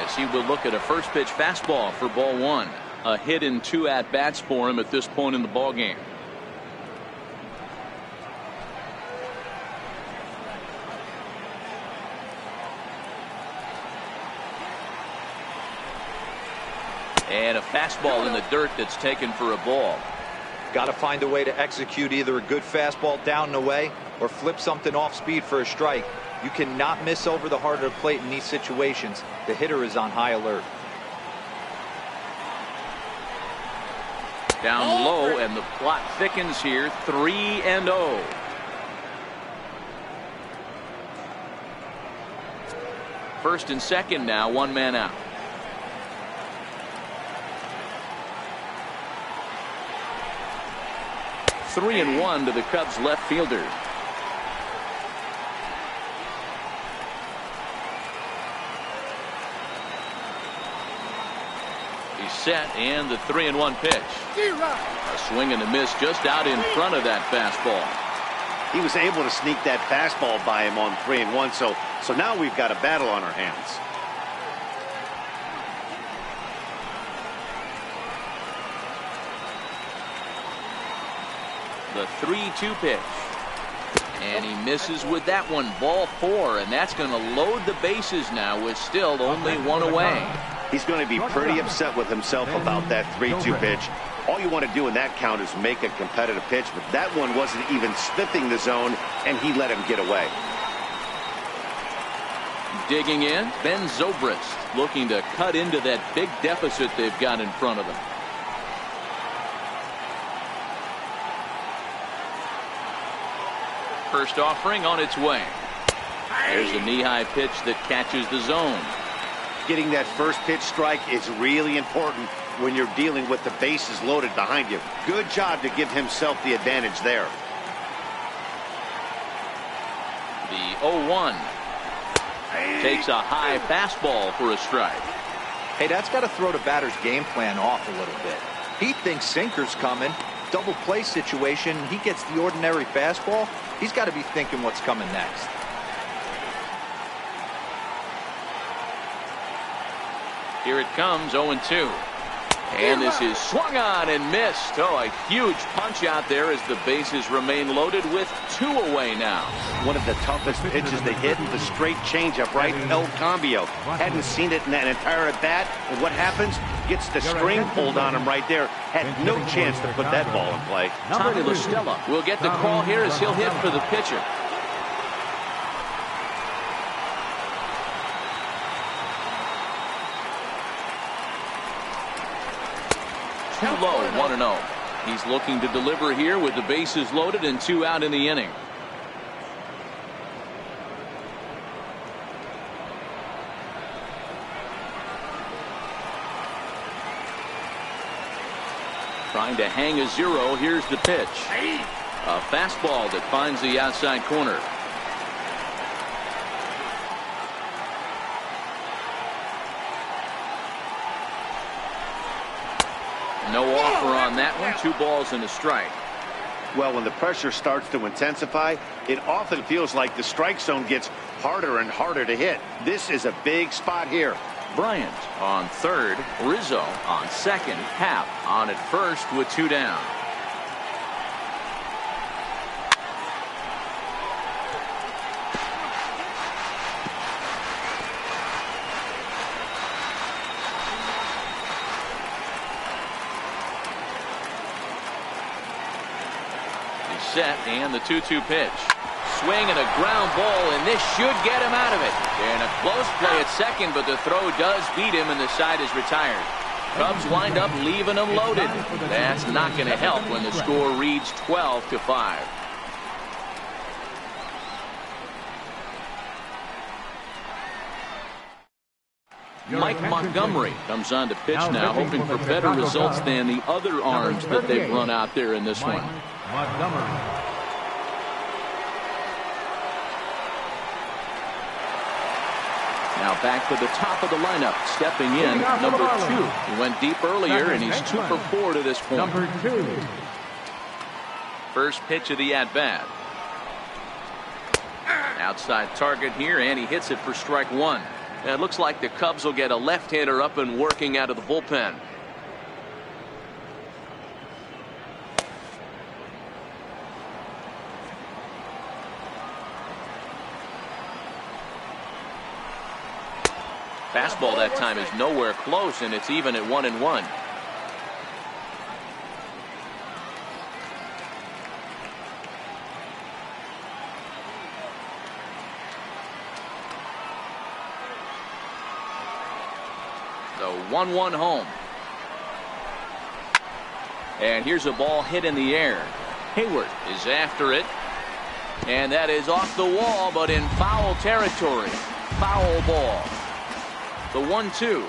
as he will look at a first pitch fastball for ball 1. A hit in 2 at-bats for him at this point in the ball game. And a fastball in the dirt that's taken for a ball. Got to find a way to execute either a good fastball down and away or flip something off speed for a strike. You cannot miss over the heart of the plate in these situations. The hitter is on high alert. Down low, and the plot thickens here. 3-0. First and second now, one man out. Three and one to the Cubs left fielder. He's set, and the 3-1 pitch. A swing and a miss just out in front of that fastball. He was able to sneak that fastball by him on 3-1, so now we've got a battle on our hands. The 3-2 pitch. And he misses with that one. Ball 4, and that's going to load the bases now with still only one away. He's going to be pretty upset with himself about that 3-2 pitch. All you want to do in that count is make a competitive pitch, but that one wasn't even sniffing the zone, and he let him get away. Digging in, Ben Zobrist looking to cut into that big deficit they've got in front of them. First offering on its way. There's a knee-high pitch that catches the zone. Getting that first pitch strike is really important when you're dealing with the bases loaded behind you. Good job to give himself the advantage there. The 0-1 takes a high fastball for a strike. Hey, that's got to throw the batter's game plan off a little bit. He thinks sinker's coming. Double play situation. He gets the ordinary fastball. He's got to be thinking what's coming next. Here it comes, 0-2. And this is swung on and missed. Oh, a huge punch out there as the bases remain loaded with 2 away now. One of the toughest pitches they hit, the straight changeup, right? El Cambio. Hadn't seen it in that entire at bat. And what happens? Gets the string pulled on him right there. Had no chance to put that ball in play. Tommy La Stella will get the call here as he'll hit for the pitcher. Too low, 1-0. He's looking to deliver here with the bases loaded and 2 out in the inning. Trying to hang a 0. Here's the pitch. A fastball that finds the outside corner. No offer on that one. 2 balls and a strike. Well, when the pressure starts to intensify, it often feels like the strike zone gets harder and harder to hit. This is a big spot here. Bryant on third. Rizzo on second. Happ on at first with 2 down. Set, and the 2-2 pitch. Swing and a ground ball, and this should get him out of it. And a close play at second, but the throw does beat him, and the side is retired. Cubs wind up leaving them loaded. That's not going to help when the score reads 12-5. Mike Montgomery comes on to pitch now, hoping for better results than the other arms that they've run out there in this one. Montgomery. Now back to the top of the lineup, stepping in, number 2. He went deep earlier, and he's 2 for 4 to this point. Number 2. First pitch of the at-bat. Outside target here, and he hits it for strike 1. And it looks like the Cubs will get a left-hander up and working out of the bullpen. Fastball that time is nowhere close, and it's even at 1-1. The 1-1 home. And here's a ball hit in the air. Hayward is after it. And that is off the wall, but in foul territory. Foul ball. The 1-2.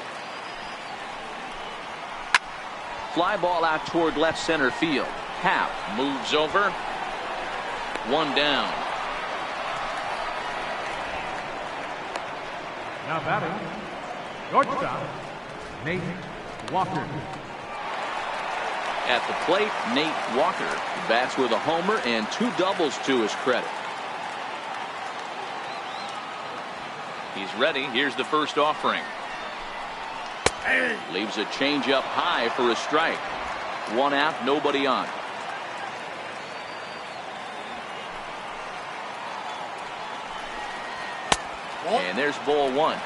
Fly ball out toward left center field. Happ moves over. One down. Now batting, shortstop, Nate Walker. At the plate, Nate Walker bats with a homer and 2 doubles to his credit. He's ready. Here's the first offering. Leaves a changeup high for a strike. 1 out, nobody on. And there's ball 1.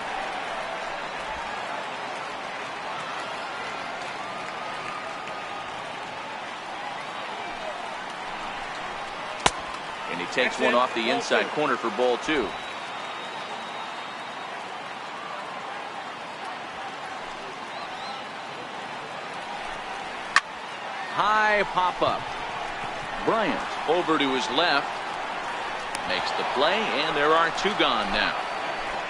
And he takes one off the inside corner for ball 2. High pop up. Bryant over to his left. Makes the play, and there are 2 gone now.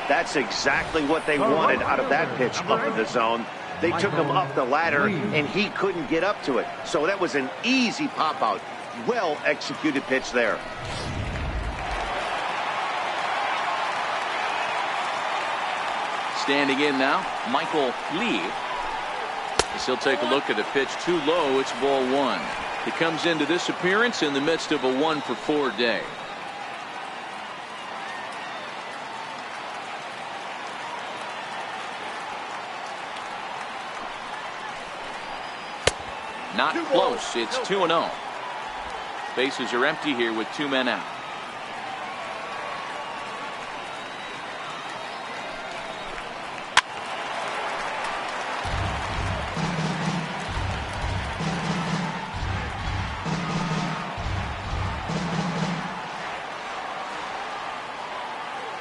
That's exactly what they wanted out of that pitch up in the zone. They took him up the ladder, and he couldn't get up to it. So that was an easy pop out. Well executed pitch there. Standing in now, Michael Lee. As he'll take a look at the pitch too low. It's ball 1. He comes into this appearance in the midst of a 1-for-4 day. Not close. It's 2-0. Bases are empty here with 2 men out.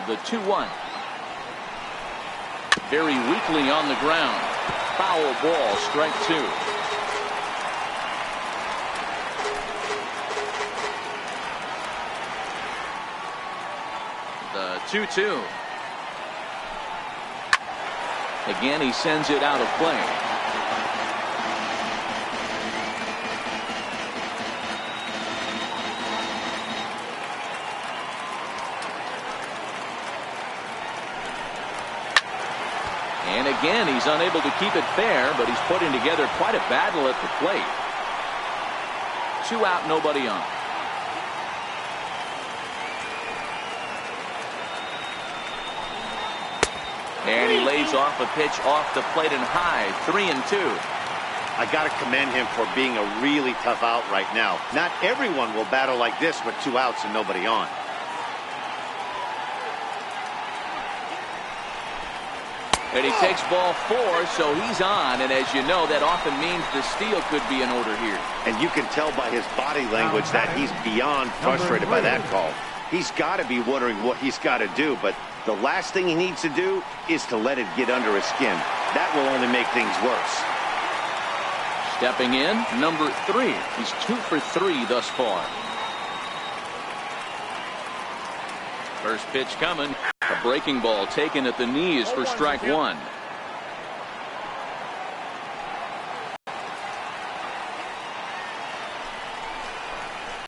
The 2-1. Very weakly on the ground. Foul ball, strike 2. The 2-2. Again, he sends it out of play. And again, he's unable to keep it fair, but he's putting together quite a battle at the plate. 2 out, nobody on. And he lays off a pitch off the plate and high. 3-2. I got to commend him for being a really tough out right now. Not everyone will battle like this with 2 outs and nobody on. And he takes ball 4, so he's on. And as you know, that often means the steal could be in order here. And you can tell by his body language that he's beyond frustrated by that call. He's got to be wondering what he's got to do, but the last thing he needs to do is to let it get under his skin. That will only make things worse. Stepping in, number 3. He's 2 for 3 thus far. First pitch coming. A breaking ball taken at the knees for strike 1.